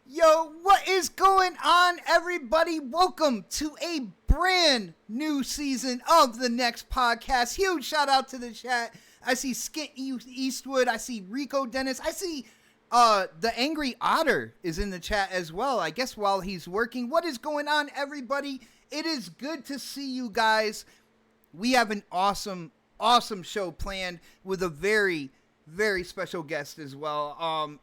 Yo, what is going on, everybody? Welcome to a brand new season of the Next Podcast. Huge shout out to the chat. I see Skint Eastwood. I see Rico Dennis. I see the Angry Otter is in the chat as well, I guess while he's working. What is going on, everybody? It is good to see you guys. We have an awesome show planned with a very special guest as well.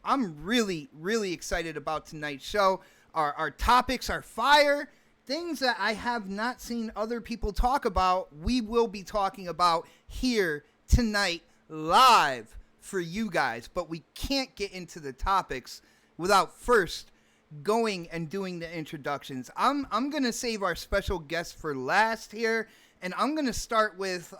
I'm really excited about tonight's show. Our topics are fire. Things that I have not seen other people talk about, we will be talking about here tonight live for you guys. But we can't get into the topics without first going and doing the introductions. I'm going to save our special guest for last here, and I'm going to start with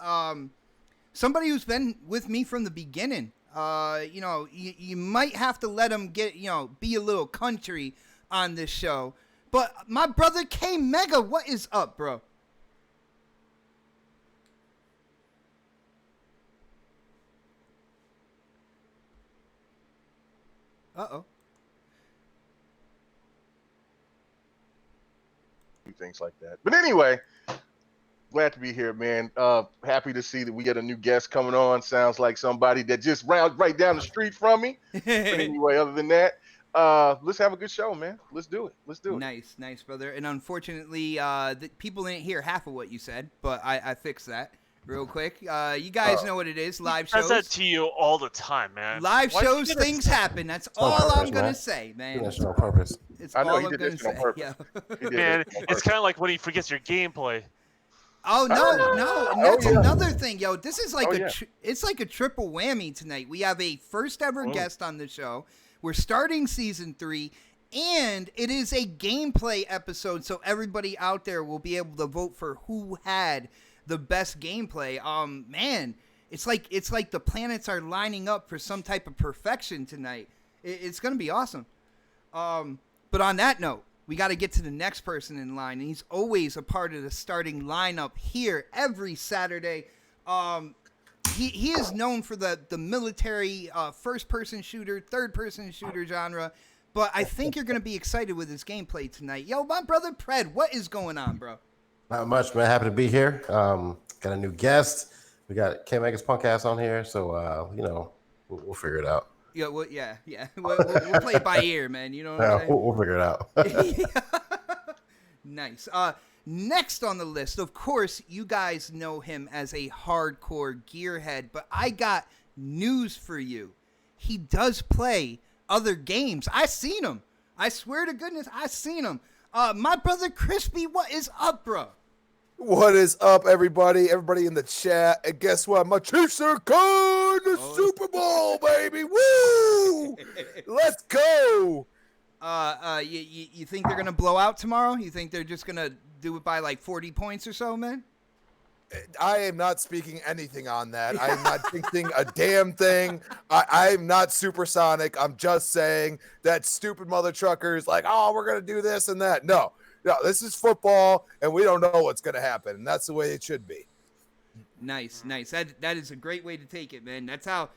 somebody who's been with me from the beginning. You might have to let him get, be a little country on this show. But my brother K Mega, what is up, bro? Uh-oh. Things like that. But anyway, glad to be here, man. Happy to see that we get a new guest coming on. Sounds like somebody that just right down the street from me. But anyway, other than that, let's have a good show, man. Let's do it. Nice, brother. And unfortunately, the people didn't hear half of what you said, but I fixed that real quick. You guys know what it is. Live shows. Does that to you all the time, man. Live shows, things happen. That's all I'm gonna say, man. That's on purpose. It's all I'm gonna say. Yeah. Man, it's kind of like when he forgets your gameplay. Oh no! And that's another thing, yo. This is like it's like a triple whammy tonight. We have a first ever guest on the show. We're starting season 3, and it is a gameplay episode, so everybody out there will be able to vote for who had the best gameplay. Man, it's like the planets are lining up for some type of perfection tonight. It's gonna be awesome. But on that note, we got to get to the next person in line, and he's always a part of the starting lineup here every Saturday. He is known for the military first-person shooter, third-person shooter genre, but I think you're going to be excited with his gameplay tonight. Yo, my brother Pred, what is going on, bro? Not much, man. Happy to be here. Got a new guest. We got K Mega's punk ass on here, so we'll figure it out. Yeah, well, yeah. We'll play it by ear, man. You know what I'm saying? We'll figure it out. Nice. Next on the list, of course, you guys know him as a hardcore gearhead, but I got news for you. He does play other games. I seen him. I swear to goodness, I seen him. My brother Crispy, what is up, bro? What is up, everybody? Everybody in the chat. And guess what? My Chiefs are going to Super Bowl, baby. Woo! Let's go. You think they're going to blow out tomorrow? You think they're just going to do it by like 40 points or so, man? I am not speaking anything on that. I am not thinking a damn thing. I am not supersonic. I'm just saying that stupid mother truckers like, oh, we're going to do this and that. No, this is football, and we don't know what's going to happen, and that's the way it should be. Nice. That is a great way to take it, man. That's how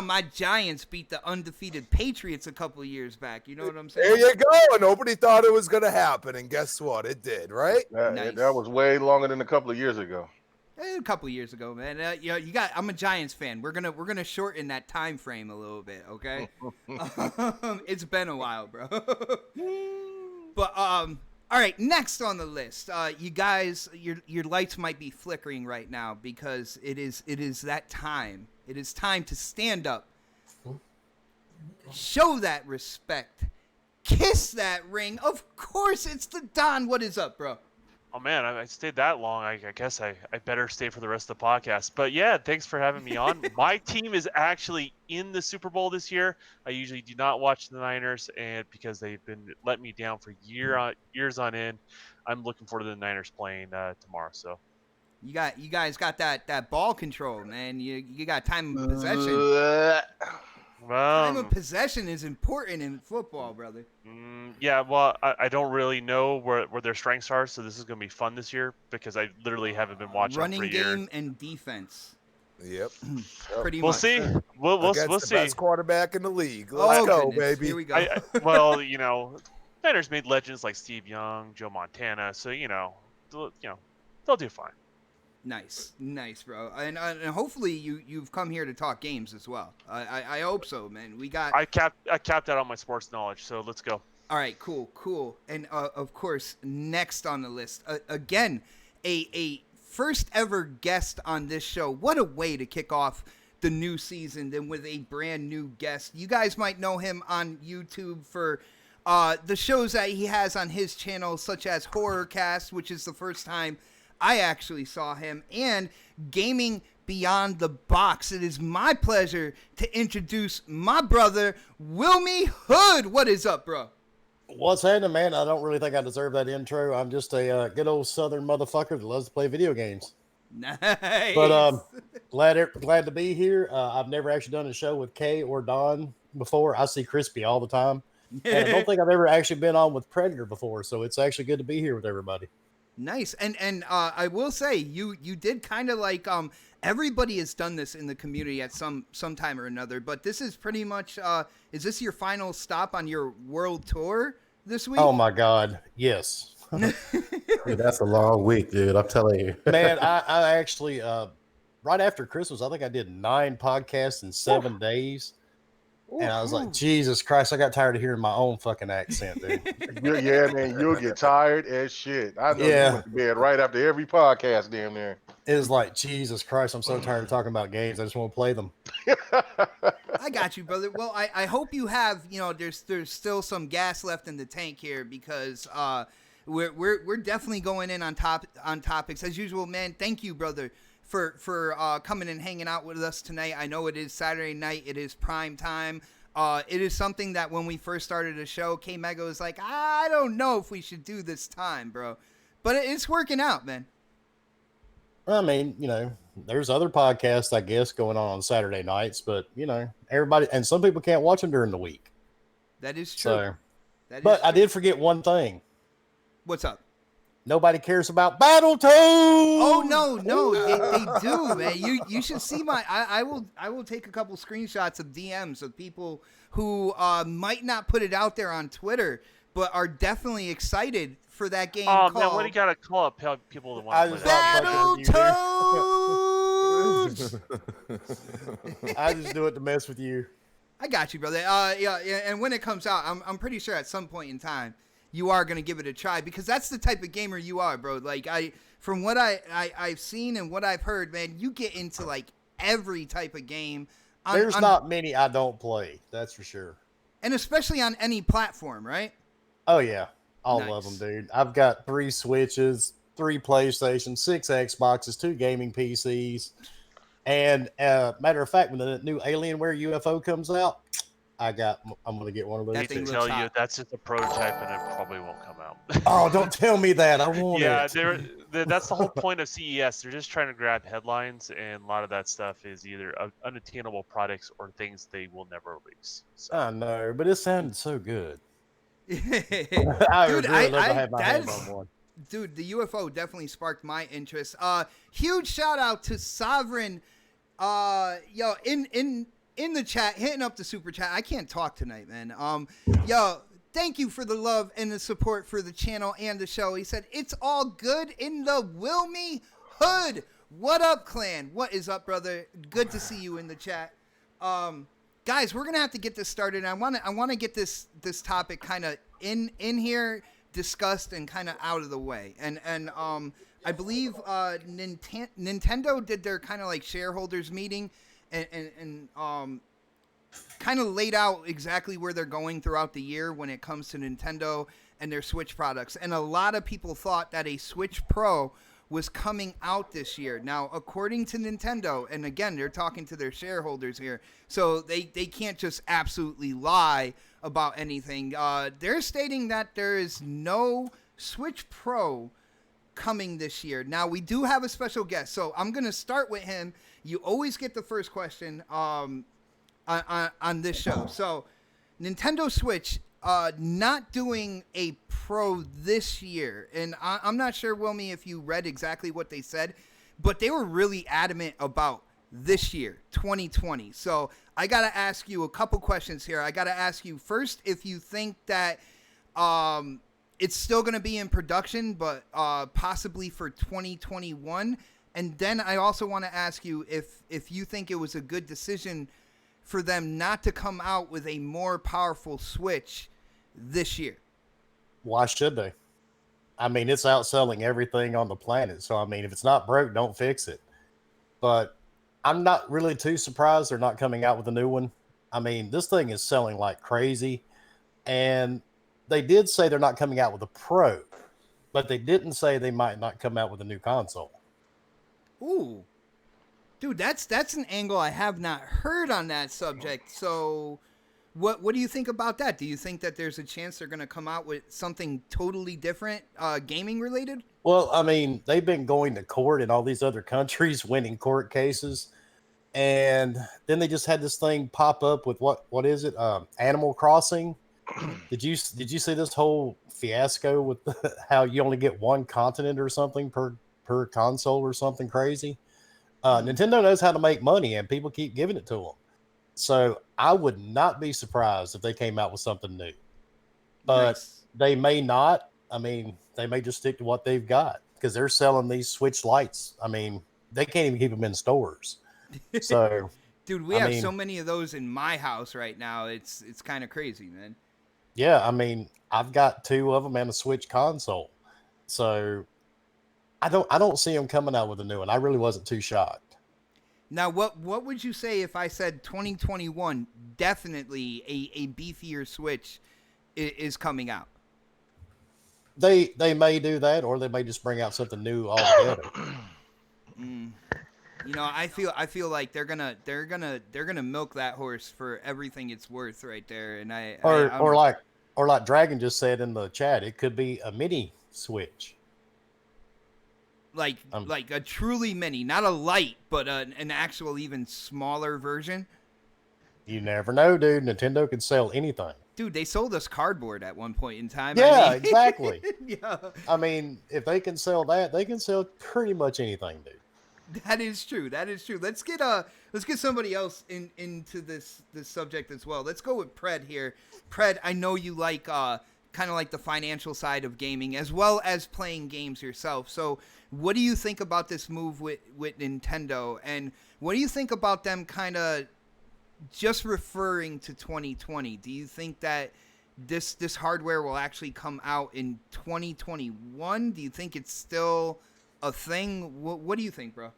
my Giants beat the undefeated Patriots a couple of years back. You know what I'm saying? There you go. And nobody thought it was going to happen, and guess what? It did, right? That was way longer than a couple of years ago. A couple of years ago, man. I'm a Giants fan. We're gonna shorten that time frame a little bit, okay? It's been a while, bro. But all right. Next on the list, you guys, your lights might be flickering right now because it is that time. It is time to stand up Show that respect. Kiss that ring. Of course, it's the Don. What is up, bro? Oh man, I stayed that long. I guess I better stay for the rest of the podcast. But yeah, thanks for having me on. My team is actually in the Super Bowl this year. I usually do not watch the Niners, and because they've been letting me down for years on end, I'm looking forward to the Niners playing tomorrow. So You guys got that ball control, man. You got time of possession. Time of possession is important in football, brother. Yeah, well, I don't really know where their strengths are, so this is going to be fun this year because I literally haven't been watching running for a year. game and defense. Yep. Pretty We'll much. see. We'll Against the see. best quarterback in the league. Let's go, goodness. baby. Here we go. Well, Niners made legends like Steve Young, Joe Montana, so they'll do fine. Nice, bro. And hopefully you've come here to talk games as well. I hope so, man. We got. I capped out on my sports knowledge, so let's go. All right, cool. And of course, next on the list, again, a first ever guest on this show. What a way to kick off the new season than with a brand new guest. You guys might know him on YouTube for the shows that he has on his channel, such as Horrorcast, which is the first time I actually saw him, and Gaming Beyond the Box. It is my pleasure to introduce my brother, WilmyHood. What is up, bro? What's happening, man? I don't really think I deserve that intro. I'm just a good old Southern motherfucker that loves to play video games. Nice. But glad to be here. I've never actually done a show with Kay or Don before. I see Crispy all the time. And I don't think I've ever actually been on with Predator before, so it's actually good to be here with everybody. Nice. And I will say you did kind of like everybody has done this in the community at some time or another, but this is pretty much is this your final stop on your world tour this week? Oh my God, yes. Dude, that's a long week, dude. I'm telling you. Man, I actually right after Christmas, I think I did 9 podcasts in 7 days. And I was like, Jesus Christ, I got tired of hearing my own fucking accent, dude. Yeah, man, you'll get tired as shit. I know you went to bed right after every podcast, damn near. It was like, Jesus Christ, I'm so tired of talking about games. I just want to play them. I got you, brother. Well, I hope you have, there's still some gas left in the tank here because we're definitely going in on topics as usual, man. Thank you, brother, for coming and hanging out with us tonight. I know it is Saturday night. It is prime time. It is something that when we first started the show, K-Mega was like, I don't know if we should do this time, bro. But it's working out, man. I mean, there's other podcasts, I guess, going on Saturday nights, but, everybody, and some people can't watch them during the week. That is true. So, I did forget one thing. What's up? Nobody cares about Battletoads. Oh no, they do, man. You should see I will take a couple screenshots of DMs of people who might not put it out there on Twitter, but are definitely excited for that game. Oh man, what do you gotta call up people that want to play Battletoads? I just do it to mess with you. I got you, brother. Yeah, and when it comes out, I'm pretty sure at some point in time you are gonna give it a try because that's the type of gamer you are, bro. Like from what I've seen and what I've heard, man, you get into like every type of game. There's not many I don't play, that's for sure. And especially on any platform, right? Oh yeah, all Nice. of them, dude. I've got 3 Switches, 3 PlayStations, 6 Xboxes, 2 gaming PCs, and matter of fact, when the new Alienware UFO comes out, I'm gonna get one of those. I can tell you that's just a prototype and it probably won't come out. Oh, don't tell me that. I want it. Yeah, that's the whole point of CES. They're just trying to grab headlines, and a lot of that stuff is either unattainable products or things they will never release. So. I know, but it sounded so good. I would really love to have my hands on one. Dude, the UFO definitely sparked my interest. Huge shout out to Sovereign. In the chat, hitting up the super chat. I can't talk tonight, man. Thank you for the love and the support for the channel and the show. He said, it's all good in the WilmyHood. What up, clan? What is up, brother? Good to see you in the chat. Guys, we're going to have to get this started. I want to get this topic kind of in here, discussed and kind of out of the way. And I believe Nintendo did their kind of like shareholders meeting and kind of laid out exactly where they're going throughout the year when it comes to Nintendo and their Switch products. And a lot of people thought that a Switch Pro was coming out this year. Now, according to Nintendo, and again, they're talking to their shareholders here, so they can't just absolutely lie about anything. They're stating that there is no Switch Pro coming this year. Now, we do have a special guest, so I'm going to start with him. You always get the first question on this show. So, Nintendo Switch not doing a Pro this year. And I'm not sure, Wilmy, if you read exactly what they said, but they were really adamant about this year, 2020. So I got to ask you a couple questions here. I got to ask you first if you think that it's still going to be in production, but possibly for 2021. And then I also want to ask you if you think it was a good decision for them not to come out with a more powerful Switch this year. Why should they? I mean, it's outselling everything on the planet. So, I mean, if it's not broke, don't fix it. But I'm not really too surprised they're not coming out with a new one. I mean, this thing is selling like crazy. And they did say they're not coming out with a Pro, but they didn't say they might not come out with a new console. Ooh. Dude, that's an angle I have not heard on that subject. So what do you think about that? Do you think that there's a chance they're going to come out with something totally different, gaming related? Well, I mean, they've been going to court in all these other countries, winning court cases. And then they just had this thing pop up with what is it? Animal Crossing. Did you see this whole fiasco with how you only get one continent or something per console or something crazy? Nintendo knows how to make money, and people keep giving it to them. So I would not be surprised if they came out with something new. But Nice. They may not. I mean, they may just stick to what they've got because they're selling these Switch lights. I mean, they can't even keep them in stores. So, Dude, we have so many of those in my house right now. It's kind of crazy, man. yeah, I mean, I've got two of them and a Switch console. So I don't see them coming out with a new one. I really wasn't too shocked. Now, what would you say if I said 2021, definitely a beefier Switch is coming out? They may do that, or they may just bring out something new altogether. You know, I feel like they're gonna milk that horse for everything it's worth right there. And or like Dragon just said in the chat, it could be a mini Switch. like a truly mini, not a light, but an actual even smaller version. You never know, dude. Nintendo could sell anything. Dude, they sold us cardboard at one point in time. Yeah, exactly. Yeah, I mean, if they can sell that, they can sell pretty much anything, dude. that is true. That is true. Let's get somebody else into this subject as well. Let's go with Pred here. Pred, I know you like kind of like the financial side of gaming as well as playing games yourself. So, what do you think about this move with Nintendo, and what do you think about them kind of just referring to 2020? Do you think that this hardware will actually come out in 2021? Do you think it's still a thing? What do you think, bro?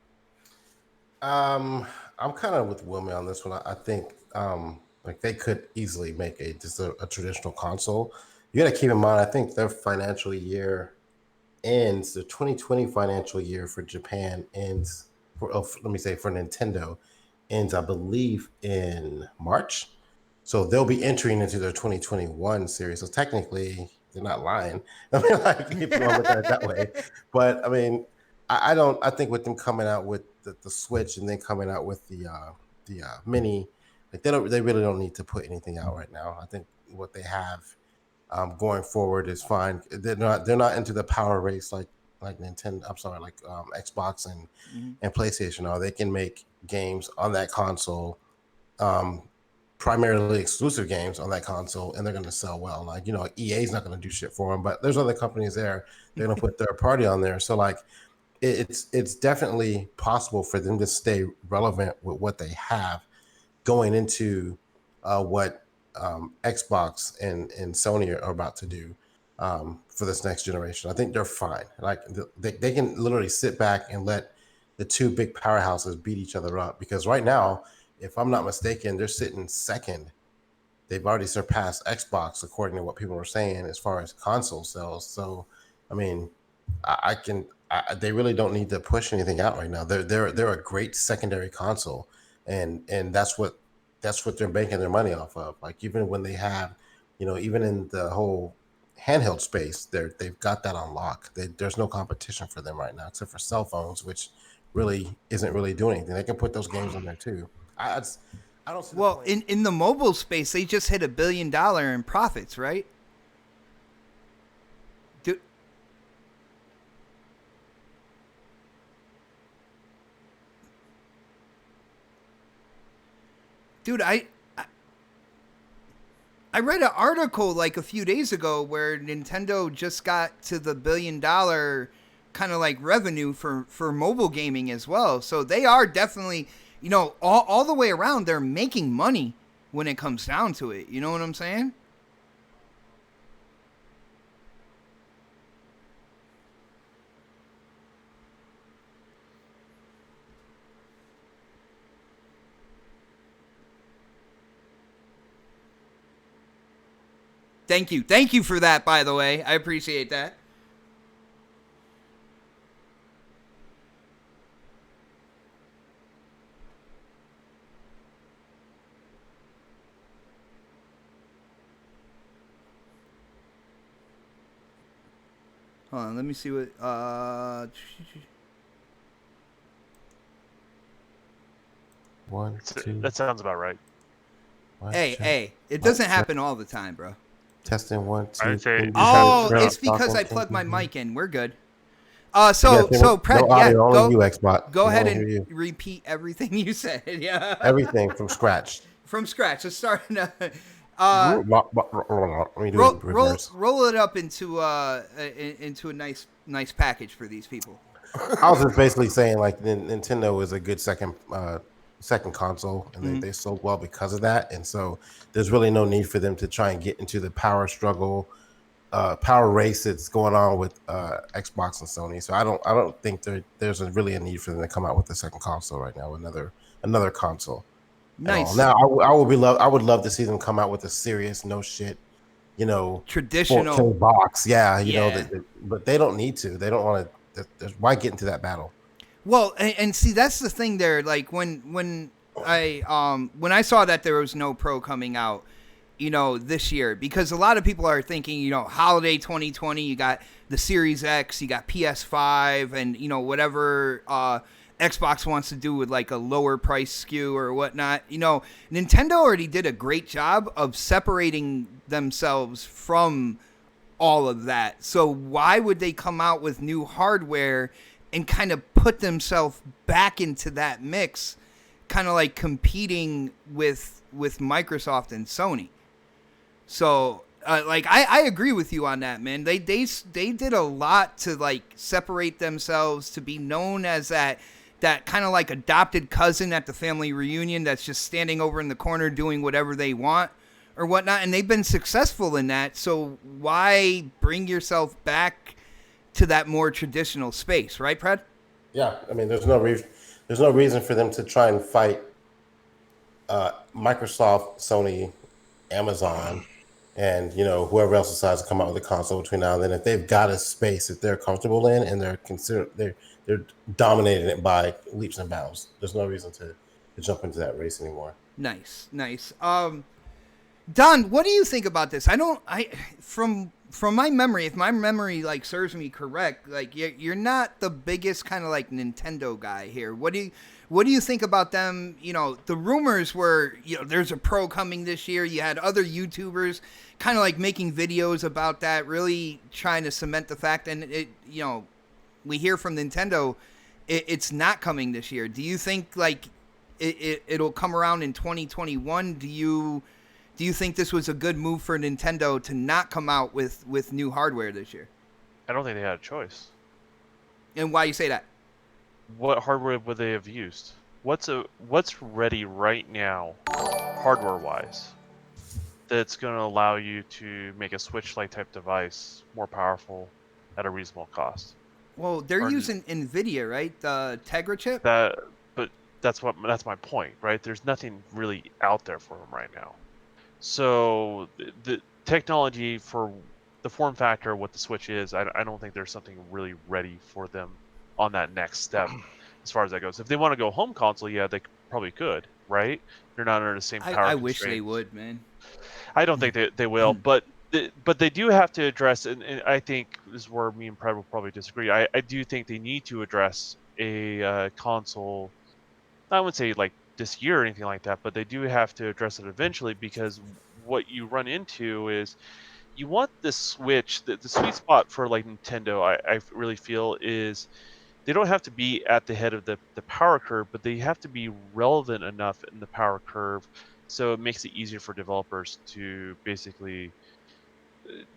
I'm kind of with Wilmy on this one. I think like they could easily make just a traditional console. You got to keep in mind, I think their financial year ends, the 2020 financial year for Japan ends, for Nintendo ends, I believe, in March. So they'll be entering into their 2021 series. So technically, they're not lying. I mean, like, if you want to look at it that way. But I mean, I think with them coming out with the Switch and then coming out with the Mini, like they really don't need to put anything out right now. I think what they have going forward is fine. They're not into the power race like Nintendo. I'm sorry, like Xbox and PlayStation are. They can make games on that console, primarily exclusive games on that console, and they're going to sell well. Like, you know, EA's not going to do shit for them, but there's other companies there. They're going to put their party on there. So like, it's definitely possible for them to stay relevant with what they have going into what Xbox and Sony are about to do for this next generation. I think they're fine. Like they can literally sit back and let the two big powerhouses beat each other up, because right now if I'm not mistaken, they're sitting second. They've already surpassed Xbox according to what people are saying as far as console sales. So, I mean, they really don't need to push anything out right now. They're a great secondary console, and that's what they're banking their money off of. Like even when they have, even in the whole handheld space, they've got that on lock. There's no competition for them right now except for cell phones, which really isn't really doing anything. They can put those games on there too. I don't see the Well, point. in the mobile space, they just hit $1 billion in profits, right? Dude, I read an article like a few days ago where Nintendo just got to the $1 billion kind of like revenue for mobile gaming as well. So they are definitely, all the way around, they're making money when it comes down to it. You know what I'm saying? Thank you. Thank you for that, by the way. I appreciate that. Hold on, let me see what One, two. That sounds about right. One, Hey, check. hey, it doesn't happen all the time, bro. Testing 1, 2. I'd say- Oh, it's because I plugged my mic in. We're good. So Pred, no audio, yeah, only you, Xbox. go We ahead don't hear and you. repeat everything you said. Yeah, Everything from scratch. from scratch. Let's start. Let me do it in reverse. Roll it up into a nice package for these people. I was just basically saying like Nintendo is a good second console, and they sold well because of that, and so there's really no need for them to try and get into the power struggle, power race that's going on with Xbox and Sony. So I don't think there's really a need for them to come out with a second console right now, another console. Nice. Now I would love to see them come out with a serious no shit, Traditional 14 box. Yeah, Yeah. but they don't need to. They don't want to. Why get into that battle? Well, and see, that's the thing there. Like when I saw that there was no Pro coming out, this year, because a lot of people are thinking, holiday 2020, you got the Series X, you got PS5, and whatever Xbox wants to do with like a lower price SKU or whatnot. Nintendo already did a great job of separating themselves from all of that. So why would they come out with new hardware and kind of put themselves back into that mix, kind of like competing with Microsoft and Sony? So I agree with you on that, man. They did a lot to like separate themselves, to be known as that kind of like adopted cousin at the family reunion that's just standing over in the corner doing whatever they want or whatnot, and they've been successful in that. So why bring yourself back to that more traditional space, right, Pred? Yeah, I mean, there's no reason for them to try and fight Microsoft, Sony, Amazon, and whoever else decides to come out with a console between now and then. If they've got a space that they're comfortable in and they're dominating it by leaps and bounds, there's no reason to jump into that race anymore. Nice. Don, what do you think about this? From my memory, if my memory like serves me correct, like you're not the biggest kind of like Nintendo guy here. What do you think about them? The rumors were, there's a Pro coming this year. You had other YouTubers kind of like making videos about that, really trying to cement the fact. And we hear from Nintendo, it's not coming this year. Do you think like it'll come around in 2021? Do you think this was a good move for Nintendo to not come out with new hardware this year? I don't think they had a choice. And why you say that? What hardware would they have used? What's ready right now, hardware-wise, that's going to allow you to make a Switch-like type device more powerful at a reasonable cost? Well, they're using NVIDIA, right? The Tegra chip? But that's my point, right? There's nothing really out there for them right now. So the technology for the form factor, what the Switch is, I don't think there's something really ready for them on that next step as far as that goes. If they want to go home console, yeah, they probably could, right? They're not under the same power I wish they constraints. would, man. I don't think they will, but they do have to address, and I think this is where me and Pred will probably disagree. I do think they need to address a console. I wouldn't say like this year or anything like that, but they do have to address it eventually, because what you run into is you want the Switch, the sweet spot for like Nintendo, I really feel, is they don't have to be at the head of the power curve, but they have to be relevant enough in the power curve so it makes it easier for developers to basically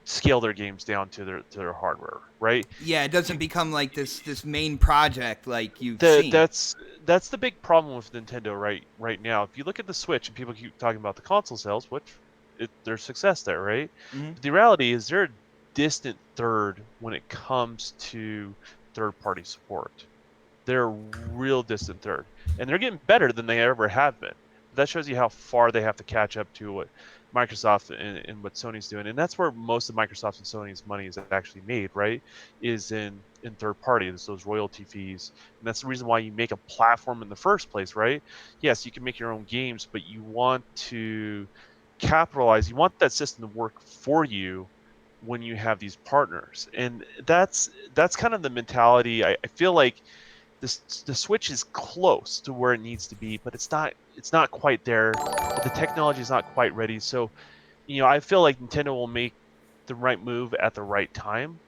scale their games down to their hardware, right? Yeah, it doesn't become like this main project like you've seen. That's the big problem with Nintendo right now. If you look at the Switch, and people keep talking about the console sales, which there's success there, right? But the reality is they're a distant third when it comes to third-party support. They're a real distant third, and they're getting better than they ever have been. That shows you how far they have to catch up to what Microsoft and what Sony's doing, and that's where most of Microsoft and Sony's money is actually made, right? Is in third party. It's those royalty fees, and that's the reason why you make a platform in the first place, right? Yes, you can make your own games, but you want to capitalize. You want that system to work for you when you have these partners, and that's kind of the mentality. I feel like the Switch is close to where it needs to be, but it's not quite there. The technology is not quite ready. So, I feel like Nintendo will make the right move at the right time,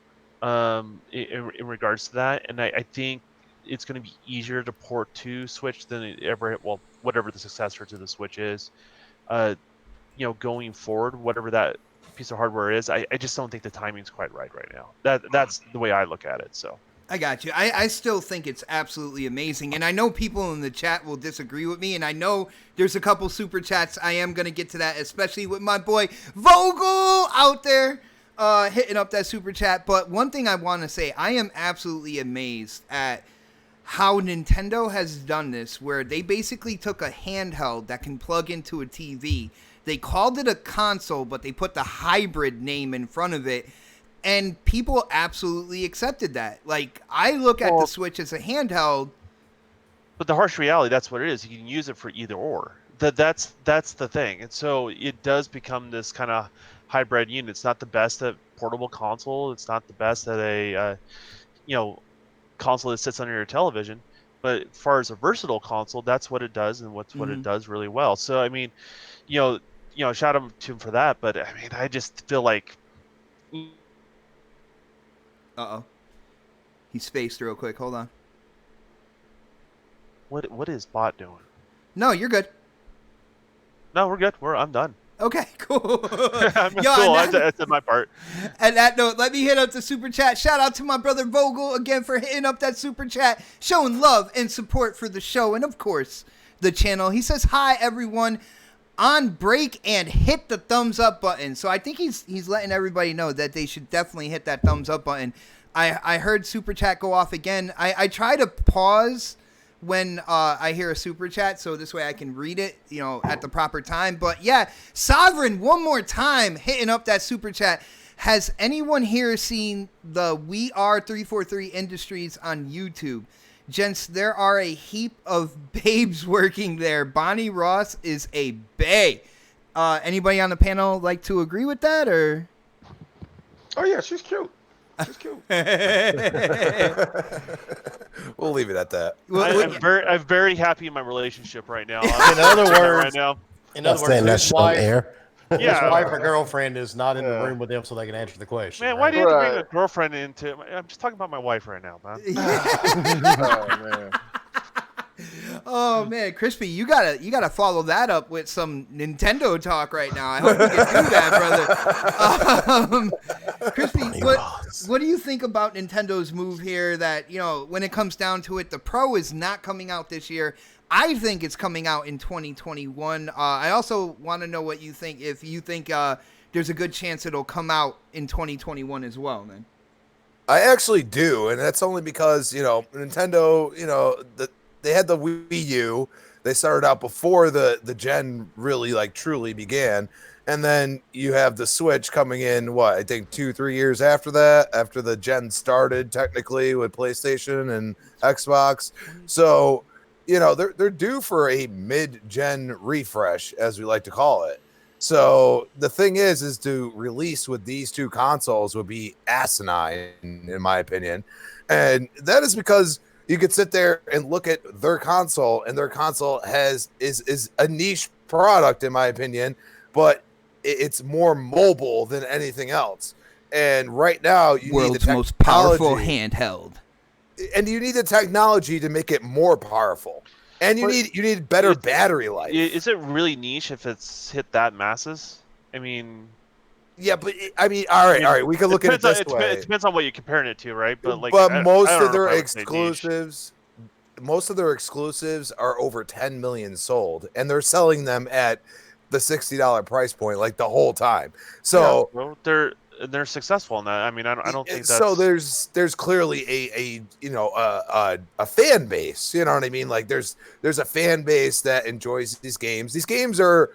in regards to that. And I think it's going to be easier to port to Switch than it ever. Well, whatever the successor to the Switch is, going forward, whatever that piece of hardware is, I just don't think the timing's quite right now. That's the way I look at it. So. I got you. I still think it's absolutely amazing. And I know people in the chat will disagree with me. And I know there's a couple super chats. I am going to get to that, especially with my boy Vogel out there hitting up that super chat. But one thing I want to say, I am absolutely amazed at how Nintendo has done this, where they basically took a handheld that can plug into a TV. They called it a console, but they put the hybrid name in front of it. And people absolutely accepted that. Like, I look at the Switch as a handheld. But the harsh reality, that's what it is. You can use it for either or. That's the thing. And so it does become this kind of hybrid unit. It's not the best at portable console. It's not the best at a, console that sits under your television. But as far as a versatile console, that's what it does, and what it does really well. So, I mean, shout out to him for that. But, I mean, I just feel like... Uh-oh. He spaced real quick. Hold on. What is bot doing? No, you're good. No, we're good. I'm done. Okay, cool. I'm cool. That's my part. And that note, let me hit up the super chat. Shout out to my brother Vogel again for hitting up that super chat, showing love and support for the show and, of course, the channel. He says, hi, everyone. On break and hit the thumbs up button. So I think he's letting everybody know that they should definitely hit that thumbs up button. I heard super chat go off again. I try to pause when I hear a super chat, so this way I can read it, at the proper time. But yeah, Sovereign, one more time, hitting up that super chat. Has anyone here seen the We Are 343 Industries on YouTube? Gents, there are a heap of babes working there. Bonnie Ross is a bae. Anybody on the panel like to agree with that, or? Oh yeah, she's cute. She's cute. We'll leave it at that. I'm very happy in my relationship right now. In other words, That's on air. His wife or girlfriend is not in the room with them, so they can answer the question. Man, why do you have to bring a girlfriend into it? I'm just talking about my wife right now, man. Oh man. Oh man, Crispy, you gotta follow that up with some Nintendo talk right now. I hope you can do that, brother. Crispy, what do you think about Nintendo's move here? That when it comes down to it, the Pro is not coming out this year. I think it's coming out in 2021. I also want to know what you think. If you think there's a good chance it'll come out in 2021 as well, man. I actually do, and that's only because Nintendo, had the Wii U. They started out before the gen really like truly began. And then you have the Switch coming in, what, I think 2-3 years after that, after the gen started technically with PlayStation and Xbox. So, you know, they're due for a mid-gen refresh, as we like to call it. So the thing is to release with these two consoles would be asinine, in my opinion. And that is because you could sit there and look at their console, and their console is a niche product, in my opinion, but it's more mobile than anything else. And right now, you World's need the most powerful technology, handheld. and you need the technology to make it more powerful. And you need better battery life. Is it really niche if it's hit that masses? I mean, yeah, but all right. We can look at it this way. It depends on what you're comparing it to, right? But like, most I don't of know their if I would say niche. exclusives are over 10 million sold, and they're selling them at the $60 price point like the whole time. So yeah, well, they're successful in that. I mean, I don't think that's so. There's clearly a fan base. You know what I mean? Like there's a fan base that enjoys these games. These games are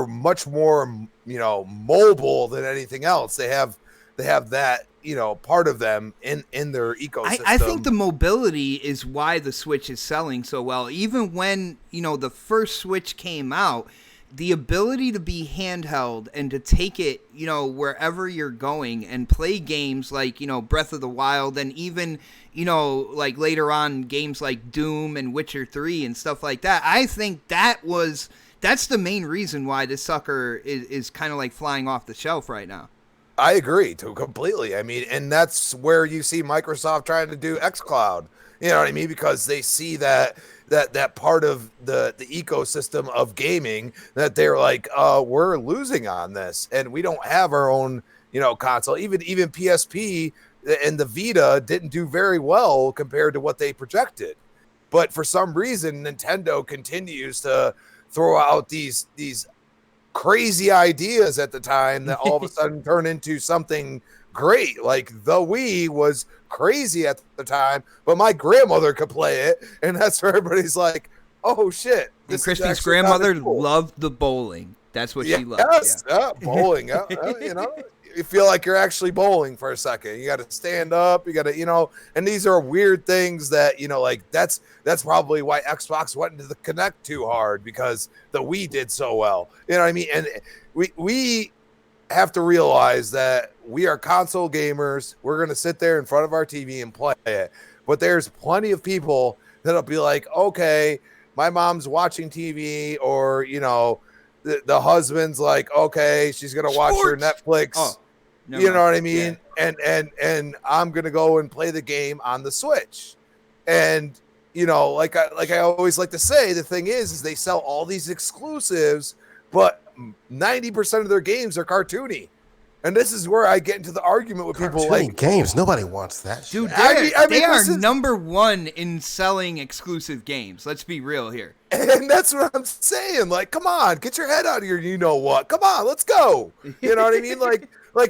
much more mobile than anything else. They have that part of them in their ecosystem. I think the mobility is why the Switch is selling so well. Even when the first Switch came out, the ability to be handheld and to take it, wherever you're going and play games like, Breath of the Wild, and even, like later on games like Doom and Witcher 3 and stuff like that. I think that's the main reason why this sucker is kind of like flying off the shelf right now. I agree completely. I mean, and that's where you see Microsoft trying to do xCloud. You know what I mean? Because they see that part of the ecosystem of gaming that they're like, we're losing on this, and we don't have our own, console. Even PSP and the Vita didn't do very well compared to what they projected. But for some reason, Nintendo continues to throw out these crazy ideas at the time that all of a sudden turn into something great. Like the Wii was crazy at the time, but my grandmother could play it, and that's where everybody's like, oh shit. And Christy's grandmother loved the bowling. That's what she loved. Yes, bowling. You feel like you're actually bowling for a second. You got to stand up. You got to, and these are weird things that, like that's probably why Xbox went into the Kinect too hard, because the Wii did so well. You know what I mean? And we have to realize that we are console gamers. We're going to sit there in front of our TV and play it. But there's plenty of people that'll be like, okay, my mom's watching TV, or, the husband's like, okay, she's going to watch her Netflix. Oh. You know what I mean? Yeah. And I'm gonna go and play the game on the Switch. And like I always like to say, the thing is they sell all these exclusives, but 90% of their games are cartoony. And this is where I get into the argument with people like games. Nobody wants that. Dude, they are number one in selling exclusive games. Let's be real here. And that's what I'm saying. Like, come on, get your head out of your what? Come on, let's go. You know what I mean? Like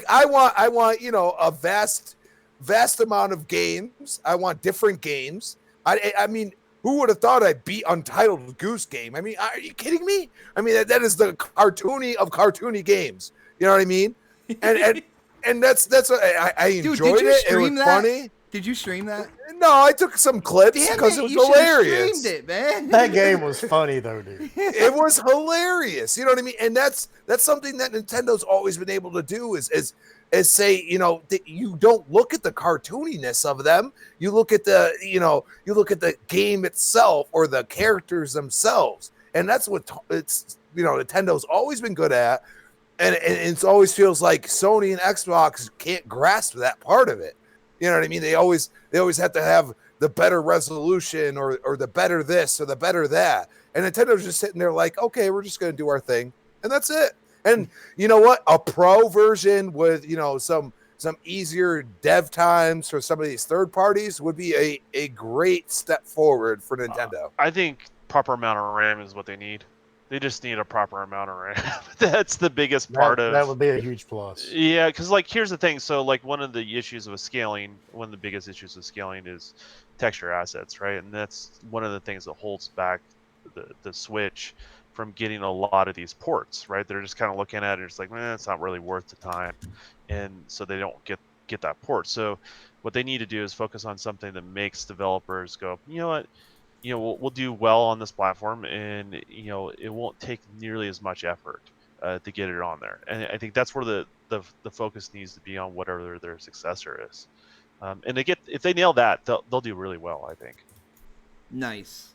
I want, a vast amount of games. I want different games. I mean, who would have thought I'd beat Untitled Goose Game? I mean, are you kidding me? I mean, that is the cartoony of cartoony games. You know what I mean? And that's what I enjoyed. Did you stream that? Funny. Did you stream that? No, I took some clips because it was hilarious. Streamed it, man. That game was funny though, dude. It was hilarious. You know what I mean? And that's something that Nintendo's always been able to do is say, that you don't look at the cartooniness of them. You look at the game itself or the characters themselves. And that's what Nintendo's always been good at. And it always feels like Sony and Xbox can't grasp that part of it. You know what I mean? They always have to have the better resolution or the better this or the better that. And Nintendo's just sitting there like, okay, we're just going to do our thing. And that's it. And you know what? A pro version with, some easier dev times for some of these third parties would be a great step forward for Nintendo. I think proper amount of RAM is what they need. They just need a proper amount of RAM. That's the biggest part of that would be a huge plus. Yeah, because like here's the thing. So like one of the issues with scaling, one of the biggest issues with scaling is texture assets, right? And that's one of the things that holds back the Switch from getting a lot of these ports, right? They're just kind of looking at it, it's like, it's not really worth the time, and so they don't get that port. So what they need to do is focus on something that makes developers go, you know what, we'll do well on this platform, and it won't take nearly as much effort to get it on there. And I think that's where the focus needs to be on whatever their successor is. And if they nail that, they'll do really well, I think. Nice.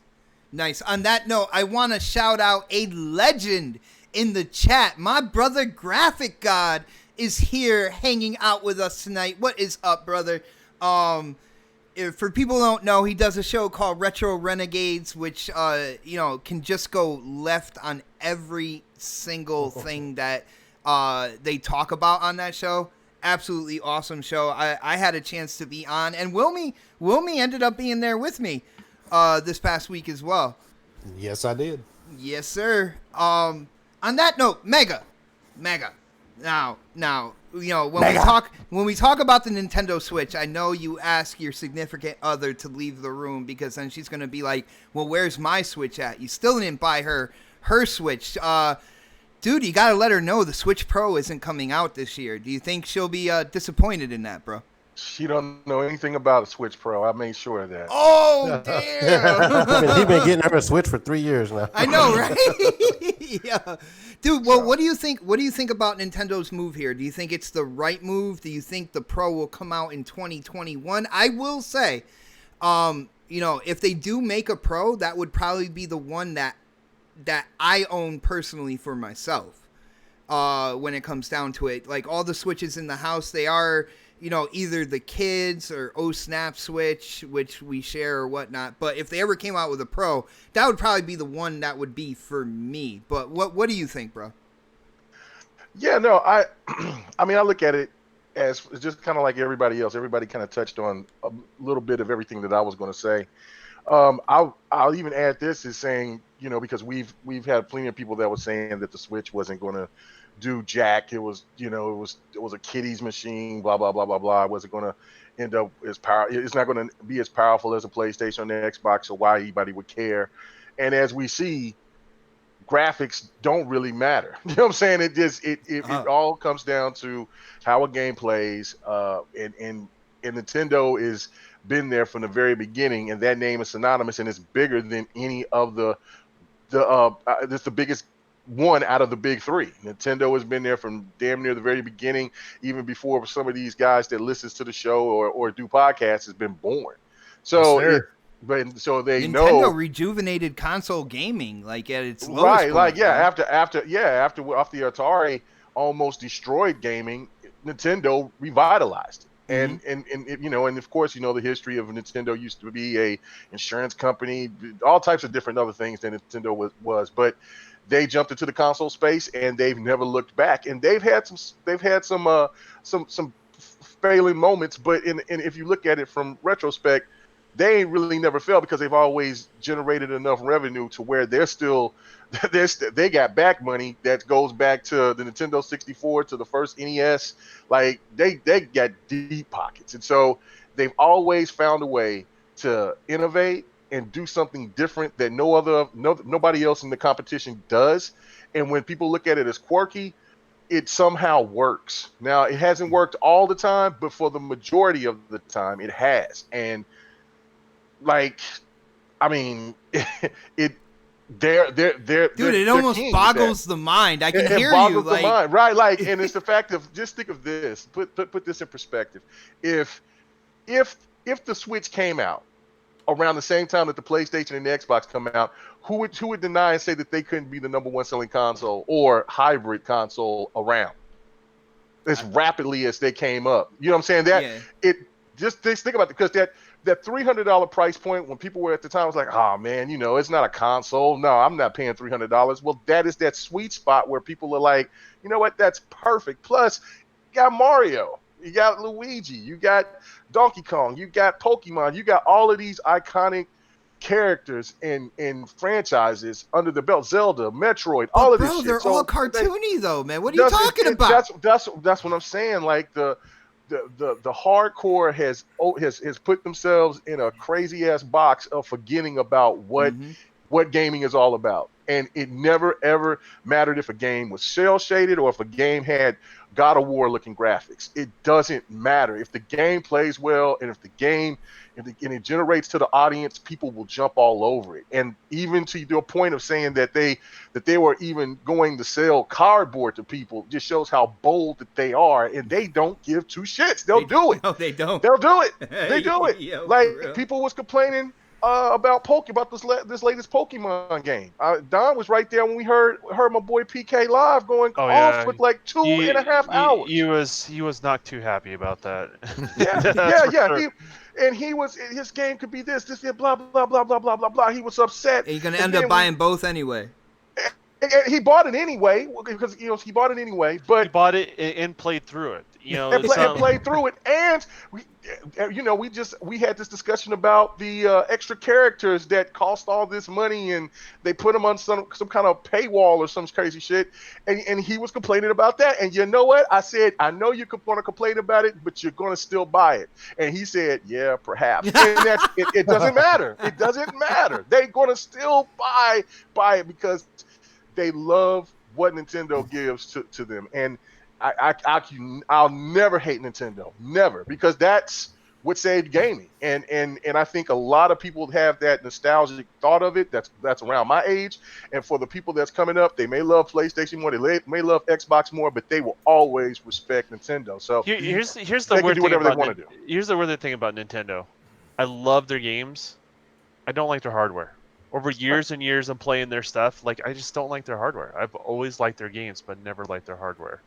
On that note, I want to shout out a legend in the chat. My brother Graphic God is here hanging out with us tonight. What is up, brother? For people who don't know, he does a show called Retro Renegades, which can just go left on every single thing that they talk about on that show. Absolutely awesome show. I had a chance to be on, and Wilmy ended up being there with me this past week as well. Yes, I did. Yes, sir. On that note, Mega. Now, when we talk about the Nintendo Switch, I know you ask your significant other to leave the room because then she's gonna be like, "Well, where's my Switch at? You still didn't buy her Switch." Dude, you gotta let her know the Switch Pro isn't coming out this year. Do you think she'll be disappointed in that, bro? She don't know anything about a Switch Pro. I made sure of that. Oh, damn. He's been getting her a Switch for 3 years now. I know, right? Yeah. Dude, well, what do you think about Nintendo's move here? Do you think it's the right move? Do you think the Pro will come out in 2021? I will say, if they do make a Pro, that would probably be the one that I own personally for myself. When it comes down to it, like all the Switches in the house, they are, either the kids or Snap Switch, which we share or whatnot. But if they ever came out with a Pro, that would probably be the one that would be for me. But what do you think, bro? Yeah, no, I mean, I look at it as just kind of like everybody else. Everybody kind of touched on a little bit of everything that I was going to say. I'll even add this is saying, because we've had plenty of people that were saying that the Switch wasn't going to do jack. It was, it was a kiddies machine, blah, blah, blah, blah, blah. It wasn't going to end up as it's not going to be as powerful as a PlayStation or the Xbox, so why anybody would care. And as we see, graphics don't really matter. You know what I'm saying? It all comes down to how a game plays. And Nintendo is been there from the very beginning, and that name is synonymous, and it's bigger than any of it's the biggest one out of the big three. Nintendo has been there from damn near the very beginning, even before some of these guys that listens to the show or do podcasts has been born. So, yes, so they Nintendo know Nintendo rejuvenated console gaming, like at its lowest right, point, like yeah, man. after off the Atari almost destroyed gaming, Nintendo revitalized it. And and of course, the history of Nintendo used to be a insurance company, all types of different other things that Nintendo was, but they jumped into the console space and they've never looked back. And they've had some failing moments, but if you look at it from retrospect, they ain't really never failed because they've always generated enough revenue to where they got back money that goes back to the Nintendo 64, to the first NES. Like they got deep pockets. And so they've always found a way to innovate and do something different that nobody else in the competition does. And when people look at it as quirky, it somehow works. Now, it hasn't worked all the time, but for the majority of the time it has. And like, I mean, they're Dude, it almost boggles the mind. I can hear you, like, the mind. Right? Like, and it's the fact of, just think of this. Put this in perspective. If the Switch came out around the same time that the PlayStation and the Xbox come out, who would deny and say that they couldn't be the number one selling console or hybrid console around as rapidly as they came up? You know what I'm saying? Just think about it, because that $300 price point, when people were at the time, was like, oh man, it's not a console. No, I'm not paying $300. Well, that is that sweet spot where people are like, you know what, that's perfect. Plus, you got Mario, you got Luigi, you got Donkey Kong, you got Pokemon, you got all of these iconic characters and franchises under the belt. Zelda, Metroid, But all of bro, this shit. they're So all they- cartoony though, man. What are you talking it- about? that's what I'm saying. Like the hardcore has put themselves in a crazy ass box of forgetting about Mhm. what gaming is all about. And it never ever mattered if a game was cel shaded or if a game had God of War looking graphics. It doesn't matter. If the game plays well and if the game and it generates to the audience, people will jump all over it. And even to the point of saying that they were even going to sell cardboard to people just shows how bold that they are. And they don't give two shits. They'll do it. No, they don't. They'll do it. They do it. Yo, for Like real. people was complaining about this latest Pokemon game. Don was right there when we heard my boy PK live going Oh, off yeah. for like 2.5 hours. He was not too happy about that. Yeah, That's for yeah. sure. His game could be this, blah blah blah blah blah blah blah. He was upset. And you're gonna And end then up buying both anyway. and he bought it anyway because he bought it anyway. He But bought it and played through it. You know, and it's not- played through it, and we had this discussion about the extra characters that cost all this money, and they put them on some kind of paywall or some crazy shit, and he was complaining about that. And you know what? I said, I know you're going to complain about it, but you're going to still buy it. And he said, yeah, perhaps. And it doesn't matter. It doesn't matter. They're going to still buy it because they love what Nintendo gives to them. And I'll never hate Nintendo, never, because that's what saved gaming. And I think a lot of people have that nostalgic thought of it. That's around my age. And for the people that's coming up, they may love PlayStation more, they may love Xbox more, but they will always respect Nintendo. So here's the they can weird do thing whatever they about want to do. Here's the weird thing about Nintendo. I love their games. I don't like their hardware. Over years and years of playing their stuff, like I just don't like their hardware. I've always liked their games, but never liked their hardware.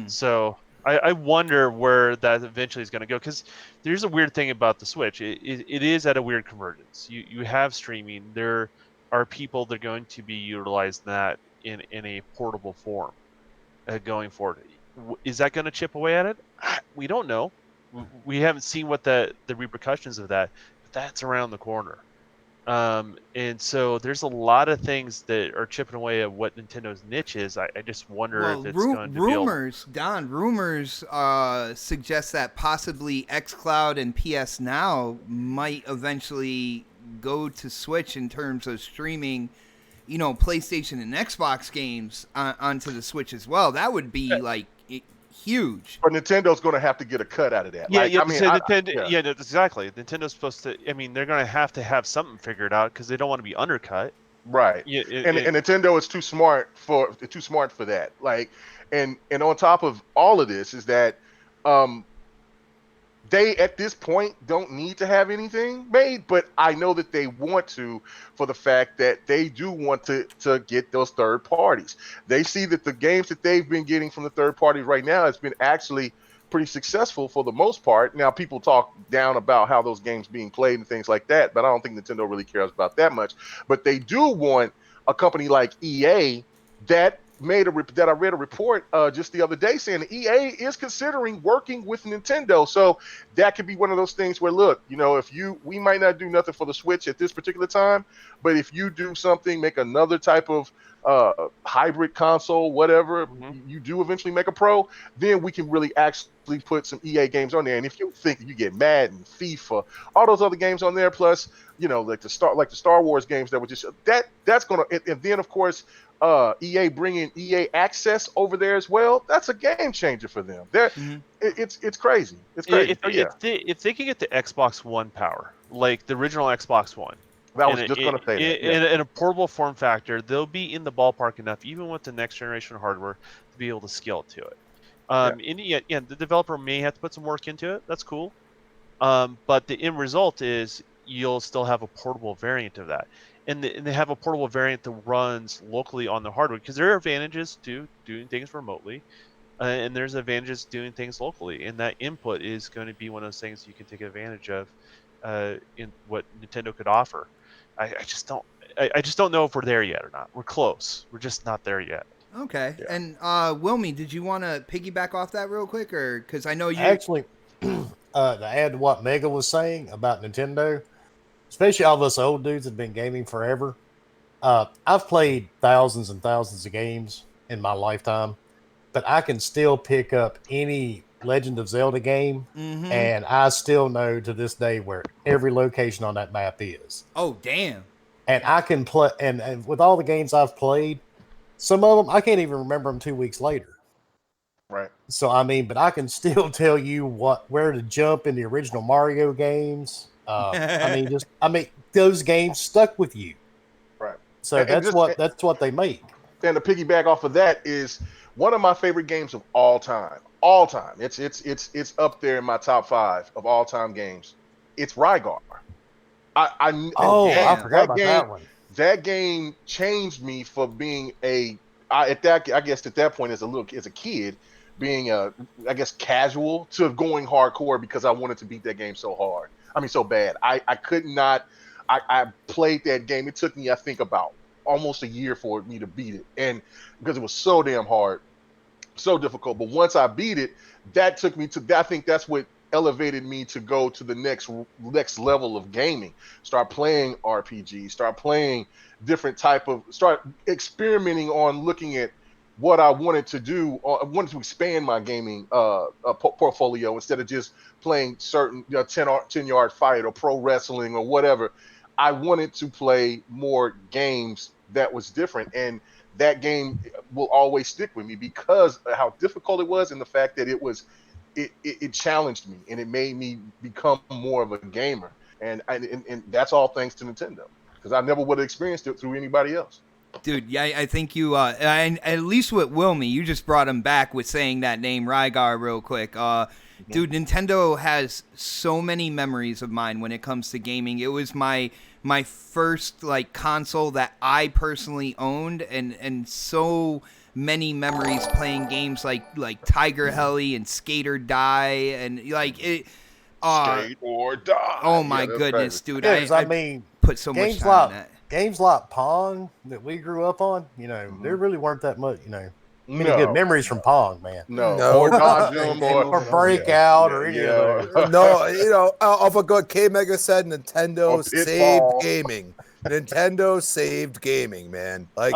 So I wonder where that eventually is going to go, because there's a weird thing about the Switch. It is at a weird convergence. You have streaming. There are people that are going to be utilizing that in a portable form going forward. Is that going to chip away at it? We don't know. We haven't seen what the repercussions of that, but that's around the corner. And so there's a lot of things that are chipping away at what Nintendo's niche is. I just wonder if it's going to be rumors suggest that possibly xCloud and PS Now might eventually go to Switch in terms of streaming, PlayStation and Xbox games onto the Switch as well. That would be like huge. But Nintendo's going to have to get a cut out of that. Yeah, like, yeah, I mean, so I- yeah, exactly. Nintendo's supposed to. I mean, they're going to have something figured out because they don't want to be undercut. Right. Yeah, And Nintendo is too smart for that. Like, and on top of all of this is that they at this point don't need to have anything made, but I know that they want to, for the fact that they do want to get those third parties. They see that the games that they've been getting from the third parties right now has been actually pretty successful for the most part. Now, people talk down about how those games being played and things like that, but I don't think Nintendo really cares about that much. But they do want a company like EA that I read a report just the other day saying that EA is considering working with Nintendo. So that could be one of those things where, look, we might not do nothing for the Switch at this particular time, but if you do something, make another type of hybrid console, whatever, you do eventually make a Pro, then we can really actually put some EA games on there. And if you think you get Madden, FIFA, all those other games on there, plus like the Star Wars games that were just that's gonna, and then of course EA bringing EA Access over there as well, that's a game changer for them. It's crazy. It's crazy. If they can get the Xbox One power, like the original Xbox One, I was just going to say that. In a portable form factor, they'll be in the ballpark enough, even with the next generation hardware, to be able to scale to it. And the developer may have to put some work into it. That's cool. But the end result is you'll still have a portable variant of that. And they have a portable variant that runs locally on the hardware, because there are advantages to doing things remotely, and there's advantages doing things locally. And that input is going to be one of those things you can take advantage of in what Nintendo could offer. I just don't know if we're there yet or not. We're close. We're just not there yet. Okay. Yeah. And Wilmy, did you want to piggyback off that real quick, or because I know you Actually, to add to what Mega was saying about Nintendo, especially all of us old dudes that have been gaming forever. I've played thousands and thousands of games in my lifetime, but I can still pick up any Legend of Zelda game, and I still know to this day where every location on that map is. Oh, damn. And I can play, and with all the games I've played, some of them I can't even remember them 2 weeks later. Right. So I mean, but I can still tell you where to jump in the original Mario games. I mean, those games stuck with you. Right. So that's what they make. And to piggyback off of that is one of my favorite games of all time. All time. It's up there in my top 5 of all time games. It's Rygar. I forgot about that one. That game changed me for being I guess at that point as a kid, being I guess casual to going hardcore because I wanted to beat that game so hard. I mean so bad. I could not. I played that game. It took me I think about almost a year for me to beat it, and because it was so damn hard, so difficult. But once I beat it, that took me to. I think that's what elevated me to go to the next level of gaming. Start playing RPGs. Start playing different start experimenting on looking at what I wanted to do. I wanted to expand my gaming portfolio instead of just playing certain 10-yard fight or pro wrestling or whatever. I wanted to play more games that was different, and that game will always stick with me because of how difficult it was and the fact that it challenged me and it made me become more of a gamer. And that's all thanks to Nintendo, because I never would have experienced it through anybody else. Dude, yeah, I think you, and at least with Wilmy, you just brought him back with saying that name, Rygar, real quick. Dude, Nintendo has so many memories of mine when it comes to gaming. It was my first, like, console that I personally owned, and so many memories playing games like Tiger Heli and Skate or Die, and, like, it... Skate or Die. Oh, my goodness, crazy. dude. Yeah, I mean, put so much time in that. Games like Pong that we grew up on, there really weren't that much, many good memories from Pong, man. No. Or Dodgem or Breakout or any of those. No, off of what K-Mega said, Nintendo saved gaming. Nintendo saved gaming, man. I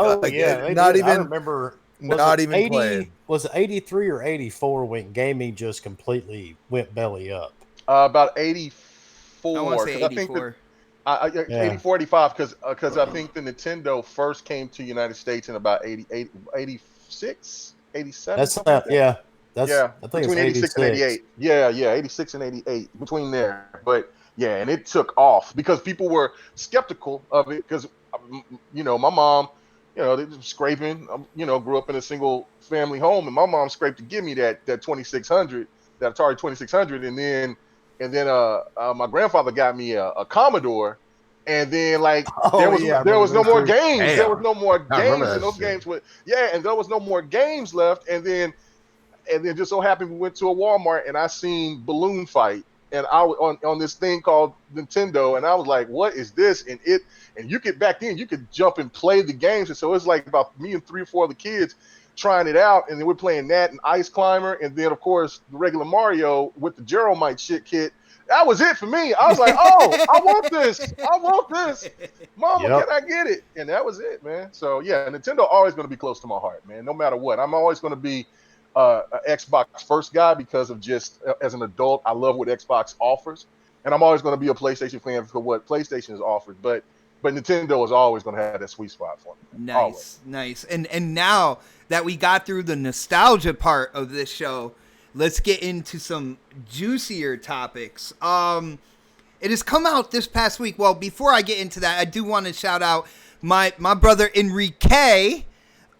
remember not even playing. Was it 83 or 84 when gaming just completely went belly up? About 84. I want to say 84. 84, 85, because I think the Nintendo first came to the United States in about 86, 87. That's not, yeah. That's, yeah, I think between it's 86 and 88. Yeah, 86 and 88, between there. But yeah, and it took off because people were skeptical of it because, my mom, they were scraping, grew up in a single family home, and my mom scraped to give me that 2600, that Atari 2600, and then my grandfather got me a Commodore, and then there was no more games. Damn. There was no more I remember games, that and those shit. games and there was no more games left. And then just so happened we went to a Walmart and I seen Balloon Fight, and I was on this thing called Nintendo, and I was like, what is this? And you could back then you could jump and play the games, and so it's like about me and 3 or 4 other kids trying it out, and then we're playing that and Ice Climber, and then of course the regular Mario with the Geromite shit kit. That was it for me. I was like, oh, I want this. Mama, Yep. can I get it? And that was it, man. So yeah, Nintendo always going to be close to my heart, man. No matter what, I'm always going to be an Xbox first guy because of just as an adult, I love what Xbox offers, and I'm always going to be a PlayStation fan for what PlayStation has offered. But Nintendo is always going to have that sweet spot for me. Nice. And now that we got through the nostalgia part of this show, let's get into some juicier topics. It has come out this past week. Well, before I get into that, I do want to shout out my brother Enrique.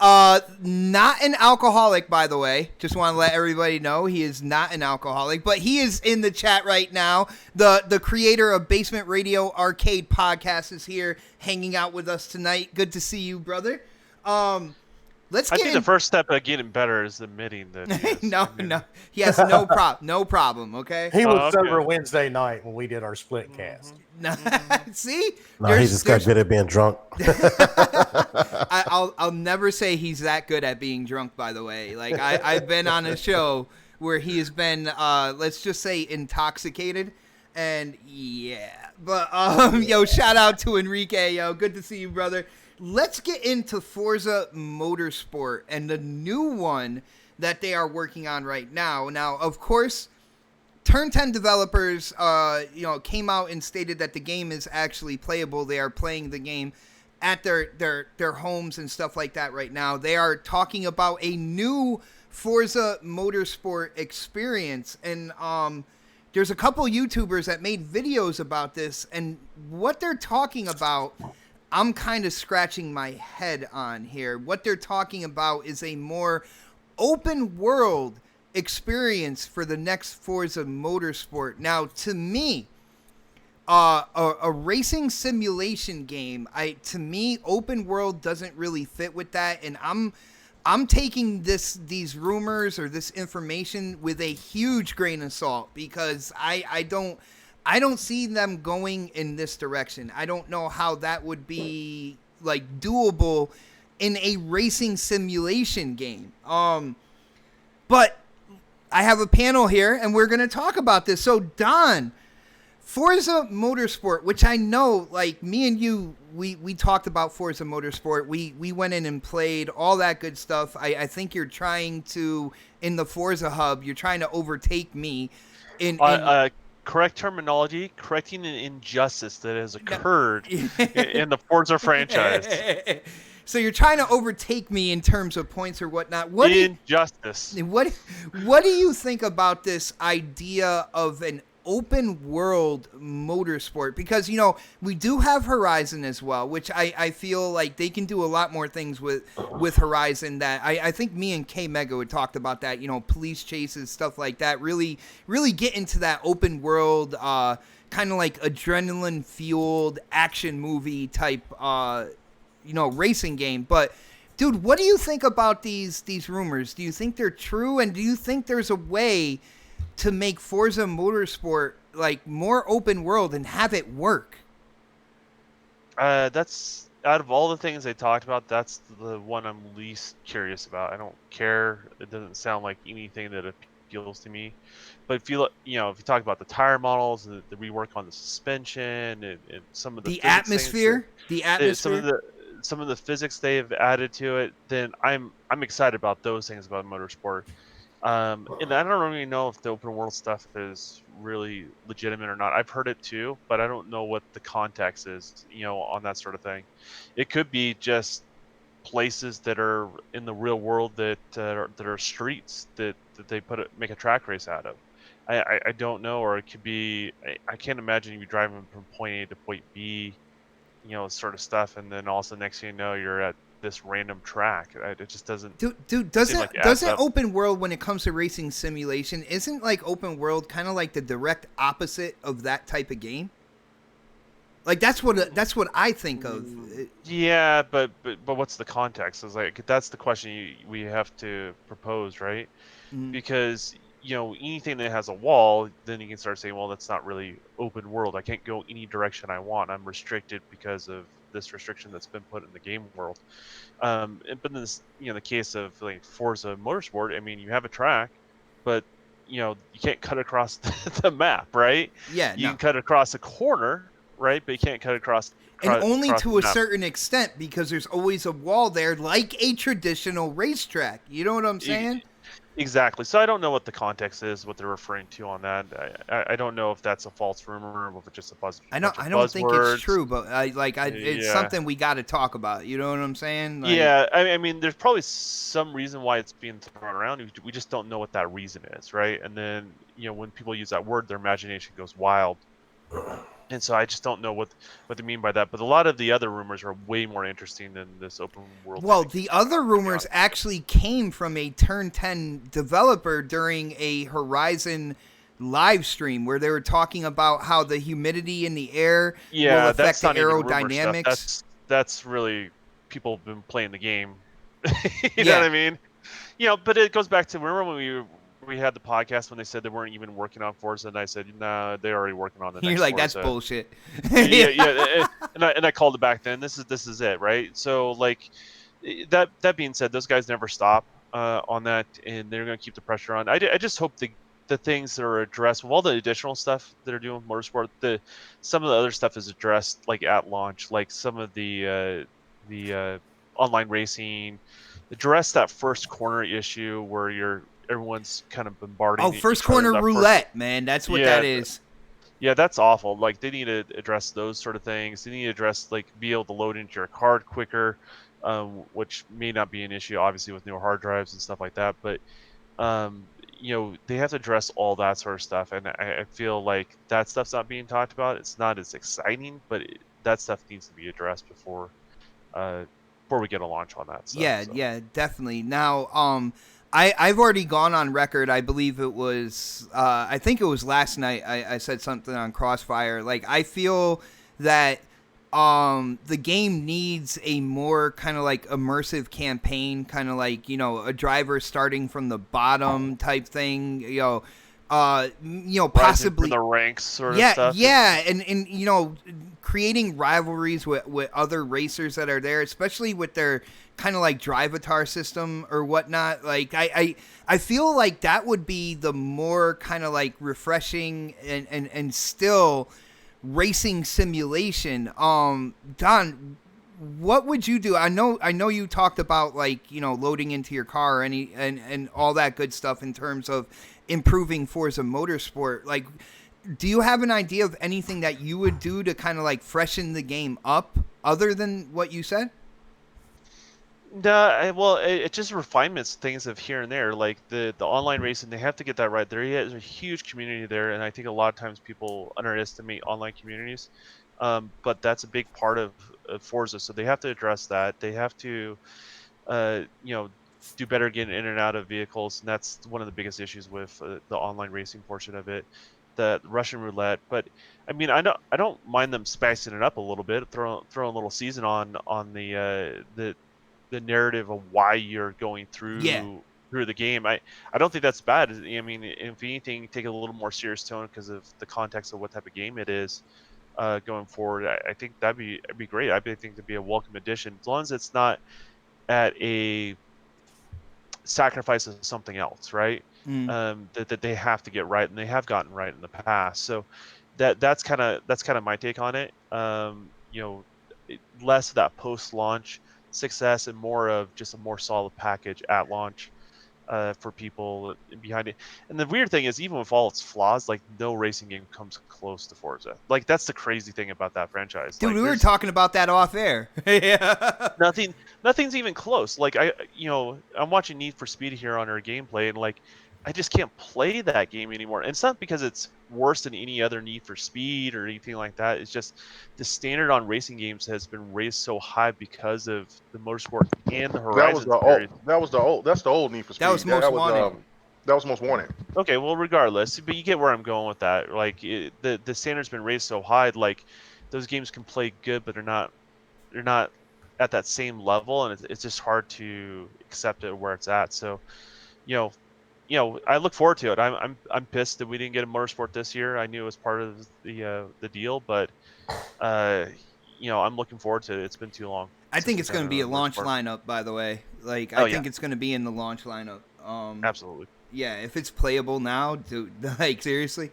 Not an alcoholic, by the way. Just want to let everybody know he is not an alcoholic, but he is in the chat right now. The creator of Basement Radio Arcade Podcast is here hanging out with us tonight. Good to see you, brother. I think the first step of getting better is admitting that. No, he has no problem. Okay. He was sober Wednesday night when we did our split cast. See, No, he just got good at being drunk. I'll never say he's that good at being drunk. By the way, like I've been on a show where he has been, let's just say, intoxicated, and yeah, But yo, shout out to Enrique, yo, good to see you, brother. Let's get into Forza Motorsport and the new one that they are working on right now. Now, of course, Turn 10 developers, came out and stated that the game is actually playable. They are playing the game at their homes and stuff like that right now. They are talking about a new Forza Motorsport experience, and there's a couple YouTubers that made videos about this, and what they're talking about, I'm kind of scratching my head on here. What they're talking about is a more open world experience for the next Forza Motorsport. Now, to me, a racing simulation game, to me, open world doesn't really fit with that, and I'm taking these rumors or this information with a huge grain of salt, because I don't see them going in this direction. I don't know how that would be like doable in a racing simulation game. But I have a panel here and we're going to talk about this. So Don, Forza Motorsport, which I know, like, me and you, we talked about Forza Motorsport. We went in and played all that good stuff. I think you're trying to, in the Forza hub, you're trying to overtake me. Correct terminology, correcting an injustice that has occurred in the Forza franchise. So you're trying to overtake me in terms of points or whatnot. Injustice. What do you think about this idea of an open world motorsport? Because, we do have Horizon as well, which I feel like they can do a lot more things with Horizon that I think me and K Mega had talked about that, police chases, stuff like that, really get into that open world, kind of like adrenaline fueled action movie type, racing game. But dude, what do you think about these rumors? Do you think they're true? And do you think there's a way to make Forza Motorsport like more open world and have it work? That's, out of all the things they talked about, that's the one I'm least curious about. I don't care. It doesn't sound like anything that appeals to me. But if you talk about the tire models, the rework on the suspension, and some of the atmosphere, some of the physics they've added to it, then I'm excited about those things about Motorsport. And I don't really know if the open world stuff is really legitimate or not. I've heard it too, but I don't know what the context is, on that sort of thing. It could be just places that are in the real world that are streets that they make a track race out of. I don't know, or it could be, I can't imagine you driving from point A to point B, sort of stuff, and then also next thing you know, you're at this random track. It just doesn't. Dude, doesn't open world, when it comes to racing simulation, isn't like open world kind of like the direct opposite of that type of game? Like that's what I think of. Yeah, but what's the context? It's like, that's the question we have to propose, right? Mm-hmm. Because anything that has a wall, then you can start saying, well, that's not really open world. I can't go any direction I want. I'm restricted because of this restriction that's been put in the game world. But in this, the case of like Forza Motorsport, I mean, you have a track, but you can't cut across the map, right? Yeah, you can cut across a corner, right? But you can't cut across. And only to a certain extent, because there's always a wall there, like a traditional racetrack. You know what I'm saying? Exactly. So I don't know what the context is, what they're referring to on that. I don't know if that's a false rumor or if it's just a buzz. I don't think it's true, but it's something we got to talk about. You know what I'm saying? Yeah. I mean, there's probably some reason why it's being thrown around. We just don't know what that reason is, right? And then when people use that word, their imagination goes wild. And so I just don't know what they mean by that. But a lot of the other rumors are way more interesting than this open world. Well, the other rumors actually came from a Turn 10 developer during a Horizon live stream where they were talking about how the humidity in the air will affect the aerodynamics. That's really people have been playing the game. You know what I mean? But it goes back to, remember when we had the podcast when they said they weren't even working on Forza, and I said, nah, they're already working on the next You're like, Forza. that's bullshit. Yeah. And I called it back then. This is it, right? So like that being said, those guys never stop on that, and they're going to keep the pressure on. I just hope the things that are addressed with all the additional stuff that are doing with Motorsport, some of the other stuff is addressed like at launch, like some of the online racing, address that first corner issue where everyone's kind of bombarding Oh, first each other corner that first. roulette, man. That's what Yeah, that is. yeah, that's awful. Like they need to address those sort of things. They need to address like be able to load into your card quicker, which may not be an issue obviously with newer hard drives and stuff like that. But they have to address all that sort of stuff, and I feel like that stuff's not being talked about. It's not as exciting, but that stuff needs to be addressed before we get a launch on that stuff. Yeah, so. yeah, definitely. Now, I've already gone on record. I believe it was, I think it was last night. I said something on Crossfire. Like, I feel that the game needs a more kind of like immersive campaign, kind of like, a driver starting from the bottom type thing. Possibly Rising through the ranks sort of yeah, stuff. yeah, and creating rivalries with other racers that are there, especially with their kind of like drive-atar system or whatnot. Like I feel like that would be the more kind of like refreshing and still racing simulation. Don, what would you do? I know you talked about like loading into your car and all that good stuff in terms of improving Forza Motorsport. Like, do you have an idea of anything that you would do to kind of like freshen the game up other than what you said? No, well, it just refinements things of here and there, like the online racing. They have to get that right. There is a huge community there, and I think a lot of times people underestimate online communities. But that's a big part of Forza, so they have to address that. They have to, uh, you know, do better getting in and out of vehicles, and that's one of the biggest issues with the online racing portion of it, the Russian roulette. But I mean, I don't mind them spicing it up a little bit, throwing a little season on the narrative of why you're going Yeah. through the game. I don't think that's bad. I mean, if anything, take a little more serious tone because of the context of what type of game it is going forward. I think that'd be great. I think it'd be a welcome addition as long as it's not at a sacrifice of something else, right? That they have to get right, and they have gotten right in the past. So that's kind of my take on it. Less of that post-launch success and more of just a more solid package at launch for people behind it. And the weird thing is, even with all its flaws, like no racing game comes close to Forza. Like that's the crazy thing about that franchise. Dude, like, we were talking about that off air. Yeah. nothing's even close. Like I'm watching Need for Speed here on our gameplay, and like I just can't play that game anymore. And it's not because it's worse than any other Need for Speed or anything like that. It's just the standard on racing games has been raised so high because of the Motorsport and the Horizon series. That's the old Need for Speed. That was Most Wanted. That was Most Wanted. Okay, well, regardless, but you get where I'm going with that. Like the standard's been raised so high, like those games can play good, but they're not at that same level, and it's just hard to accept it where it's at. So, I look forward to it. I'm pissed that we didn't get a Motorsport this year. I knew it was part of the deal, but I'm looking forward to it. It's been too long. I think it's going to be a launch Motorsport. lineup, by the way. Like, I think it's going to be in the launch lineup. Absolutely. Yeah, if it's playable now, dude, like, seriously.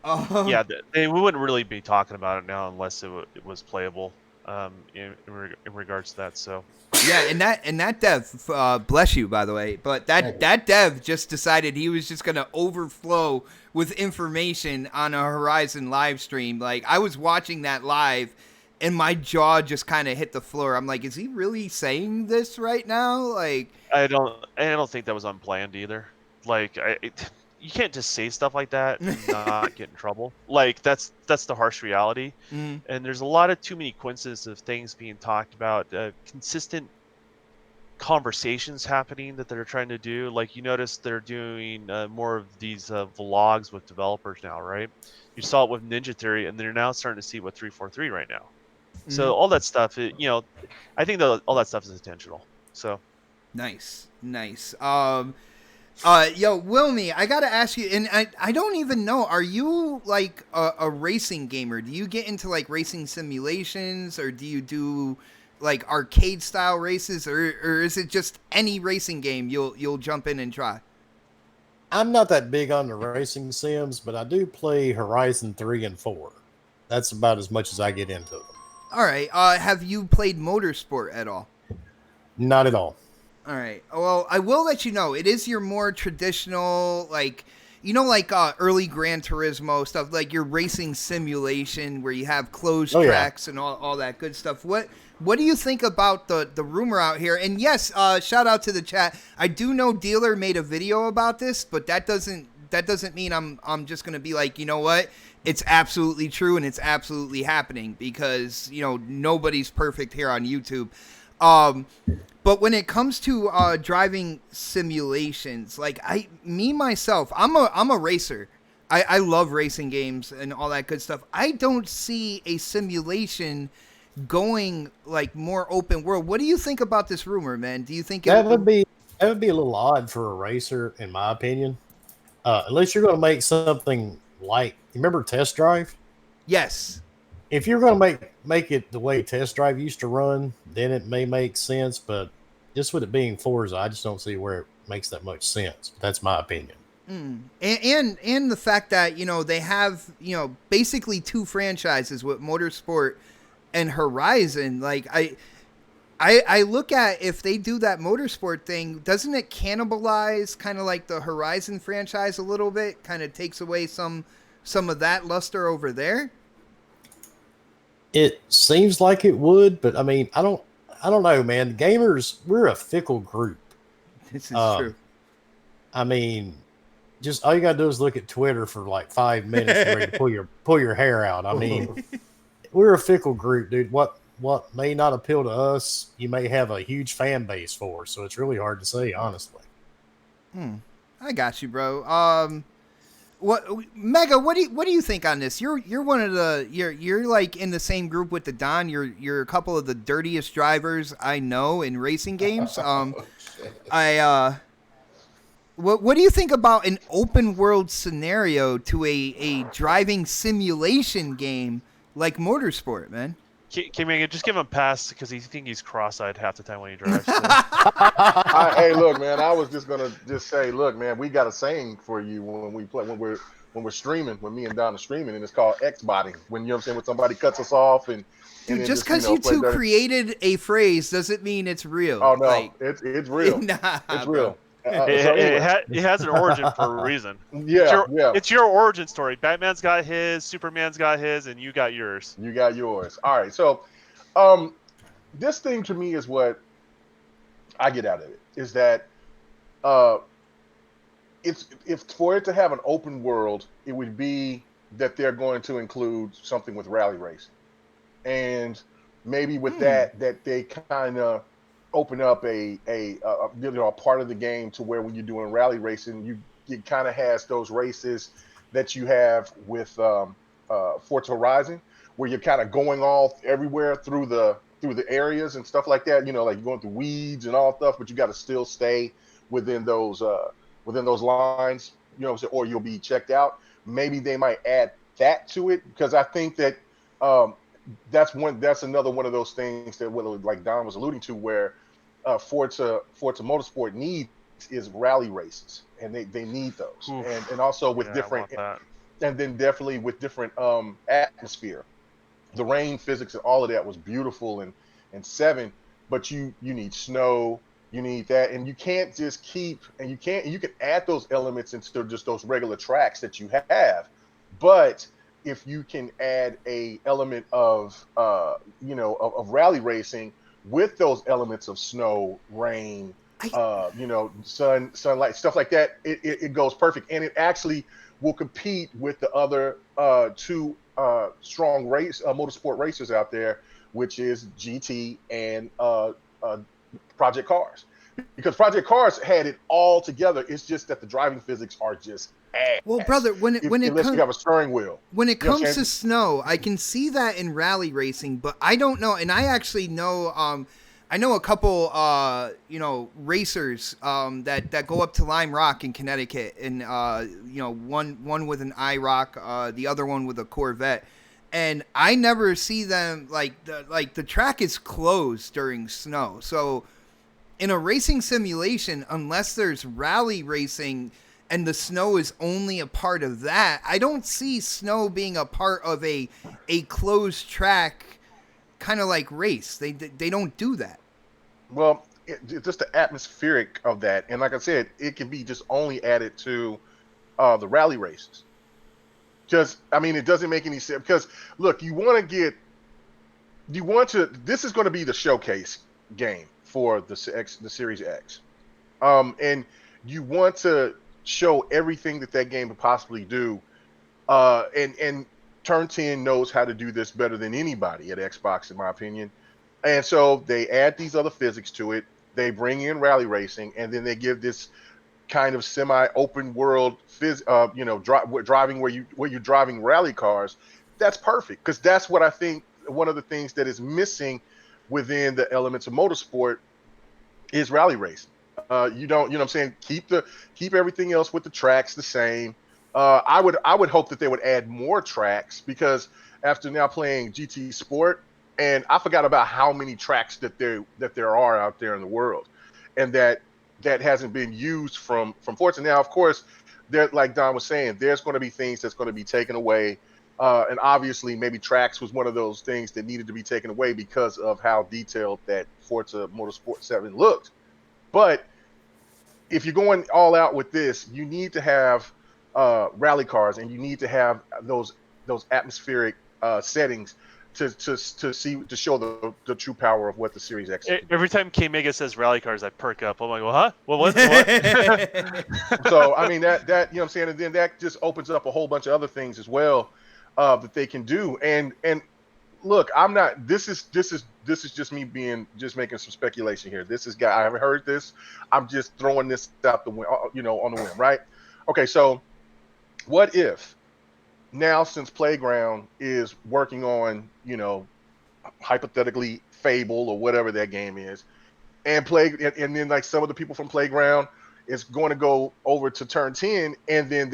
Yeah, we wouldn't really be talking about it now unless it was playable in regards to that. So. Yeah, and that dev, bless you, by the way, but that dev just decided he was just going to overflow with information on a Horizon live stream. Like, I was watching that live, and my jaw just kind of hit the floor. I'm like, is he really saying this right now? Like, I don't think that was unplanned either. Like, you can't just say stuff like that and not get in trouble. Like, that's the harsh reality. Mm. And there's a lot of too many coincidences of things being talked about, consistent conversations happening that they're trying to do. Like, you notice they're doing more of these vlogs with developers now, right? You saw it with Ninja Theory, and they're now starting to see it with 343 right now. So all that stuff, I think all that stuff is intentional. So nice. Yo, Wilmy, I gotta ask you, and I don't even know, are you like a racing gamer? Do you get into like racing simulations, or do you do like arcade style races, or is it just any racing game you'll jump in and try? I'm not that big on the racing sims, but I do play Horizon 3 and 4. That's about as much as I get into them. All right. Have you played Motorsport at all? Not at all. All right. Well, I will let you know. It is your more traditional, like, like early Gran Turismo stuff, like your racing simulation where you have closed tracks and all that good stuff. What do you think about the rumor out here? And yes, shout out to the chat. I do know Dealer made a video about this, but that doesn't mean I'm just gonna be like, you know what? It's absolutely true and it's absolutely happening because nobody's perfect here on YouTube. But when it comes to driving simulations, like myself, I'm a racer. I love racing games and all that good stuff. I don't see a simulation going like more open world. What do you think about this rumor, man? Do you think that would be a little odd for a racer, in my opinion? Unless you're going to make something like, remember Test Drive? Yes. If you're going to make it the way Test Drive used to run, then it may make sense. But just with it being Forza, I just don't see where it makes that much sense. That's my opinion. And the fact that they have basically two franchises with Motorsport and Horizon. Like I look at, if they do that Motorsport thing, doesn't it cannibalize kind of like the Horizon franchise a little bit? Kind of takes away some of that luster over there. It seems like it would, but I mean, I don't know, man. Gamers, we're a fickle group. This is true. I mean, just all you gotta do is look at Twitter for like 5 minutes and ready to pull your hair out. I mean, we're a fickle group, dude. What may not appeal to us, you may have a huge fan base for. So it's really hard to say, honestly. I got you, bro. Mega? What do you think on this? You're one of the you're like in the same group with the Don. You're a couple of the dirtiest drivers I know in racing games. What do you think about an open world scenario to a driving simulation game like Motorsport, man? Can we just give him a pass because he's cross-eyed half the time when he drives. So. Hey, look, man. I was just gonna say, look, man. We got a saying for you when we play when we're streaming. When me and Don are streaming, and it's called X-botting. When when somebody cuts us off and. Dude, just because you two created a phrase doesn't mean it's real. Oh no, it's real. Nah, it's real. It has an origin for a reason. Yeah, it's your origin story. Batman's got his, Superman's got his, and you got yours. You got yours. All right. So, this thing to me is what I get out of it is that, if for it to have an open world, it would be that they're going to include something with rally racing, and maybe with that they kind of open up a part of the game to where when you're doing rally racing, it kind of has those races that you have with Forza Horizon, where you're kind of going all everywhere through the areas and stuff like that. Like you're going through weeds and all stuff, but you got to still stay within those lines. Or you'll be checked out. Maybe they might add that to it, because I think that that's another one of those things that, like Don was alluding to, where Forza Motorsport needs is rally races, and they need those. And also with different, and then definitely with different atmosphere. The rain physics and all of that was beautiful in 7, but you need snow, you need that, and you can't just you can add those elements into just those regular tracks that you have, but if you can add a element of rally racing with those elements of snow, rain, sunlight, stuff like that, it goes perfect, and it actually will compete with the other two strong motorsport racers out there, which is GT and Project Cars, because Project Cars had it all together. It's just that the driving physics are just ass. Well, brother, unless you have a steering wheel. When it comes to snow, I can see that in rally racing, but I don't know. And I actually know, I know a couple, racers that go up to Lime Rock in Connecticut, and one with an IROC, the other one with a Corvette, and I never see them the track is closed during snow. So in a racing simulation, unless there's rally racing, and the snow is only a part of that. I don't see snow being a part of a closed track kind of like race. They don't do that. Well, it's just the atmospheric of that, and like I said, it can be just only added to the rally races. Just, I mean, it doesn't make any sense because look, you want to. This is going to be the showcase game for the Series X, and you want to show everything that game could possibly do, and Turn 10 knows how to do this better than anybody at Xbox, in my opinion. And so they add these other physics to it. They bring in rally racing, and then they give this kind of semi-open world, driving where you're driving rally cars. That's perfect because that's what I think. One of the things that is missing within the elements of motorsport is rally racing. You don't, you know what I'm saying? Keep everything else with the tracks the same. I would hope that they would add more tracks because after now playing GT Sport, and I forgot about how many tracks that there are out there in the world, and that hasn't been used from Forza. Now, of course, there, like Don was saying, there's going to be things that's going to be taken away, and obviously maybe tracks was one of those things that needed to be taken away because of how detailed that Forza Motorsport 7 looked. But if you're going all out with this, you need to have rally cars, and you need to have those atmospheric settings to show the true power of what the Series X is. Every time K Mega says rally cars, I perk up. I'm like, well, huh? Well, what? What? So I mean that you know what I'm saying, and then that just opens up a whole bunch of other things as well that they can do. And look, I'm not. This is just me making some speculation here. I haven't heard this. I'm just throwing this out the on the whim, right? Okay, so what if now, since Playground is working on, hypothetically Fable or whatever that game is, and then like some of the people from Playground is going to go over to Turn 10, and then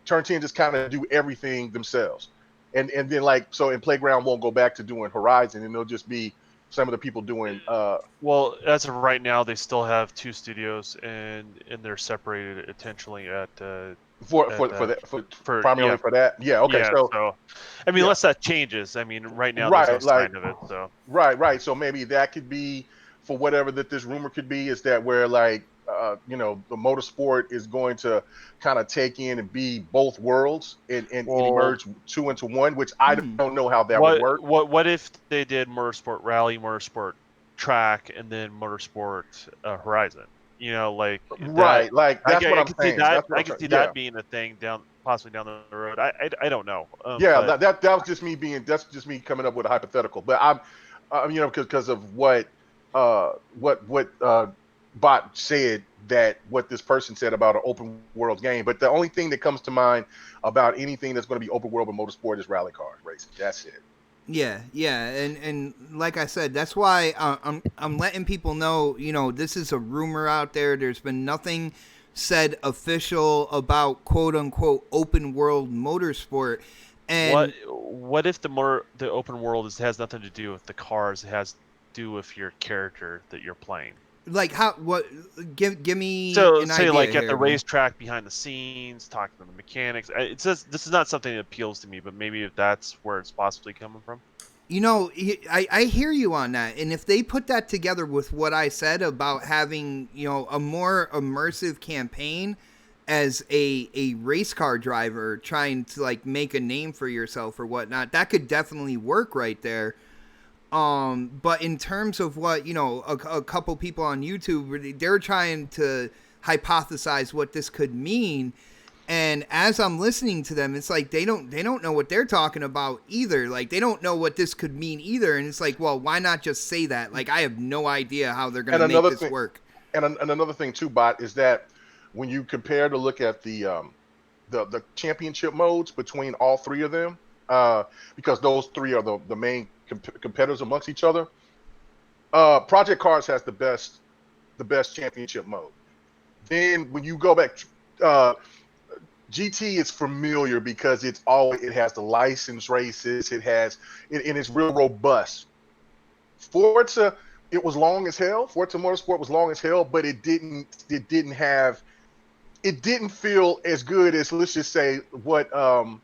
Turn 10 just kind of do everything themselves, and then and Playground won't go back to doing Horizon, and it'll just be some of the people doing. Well, as of right now, they still have 2 studios, and they're separated intentionally at. Primarily for that. Yeah. Okay. Yeah, so I mean, unless that changes. I mean, right now there's no sign of it. So right. So maybe that could be for whatever that this rumor could be, is that where the motorsport is going to kind of take in and be both worlds and emerge 2 into 1, which I don't know how that would work. What if they did Motorsport Rally, Motorsport Track, and then Motorsport Horizon? Right, that's what I'm saying. I can see that being a thing possibly down the road. I don't know. That was just me that's just me coming up with a hypothetical. But I'm because of what Bot said, that what this person said about an open world game. But the only thing that comes to mind about anything that's going to be open world with motorsport is rally car racing. That's it. Yeah, and like I said, that's why I'm letting people know, this is a rumor out there. There's been nothing said official about quote unquote open world motorsport. And what if the open world has nothing to do with the cars? It has to do with your character that you're playing. Like how? What? Give me. So an say idea like here, at the racetrack behind the scenes, talking to the mechanics. It says this is not something that appeals to me, but maybe if that's where it's possibly coming from. I hear you on that, and if they put that together with what I said about having a more immersive campaign as a race car driver trying to make a name for yourself or whatnot, that could definitely work right there. But in terms of what, a couple people on YouTube, they're trying to hypothesize what this could mean. And as I'm listening to them, it's like they don't know what they're talking about either. Like, they don't know what this could mean either. And it's like, well, why not just say that? Like, I have no idea how they're going to make this work. And another thing too, Bot, is that when you compare to look at the championship modes between all 3 of them, because those 3 are the main competitors amongst each other. Project Cars has the best championship mode. Then when you go back, GT is familiar because it has the license races. And it's real robust. Forza, it was long as hell. Forza Motorsport was long as hell, but it didn't have it didn't feel as good as, let's just say, what of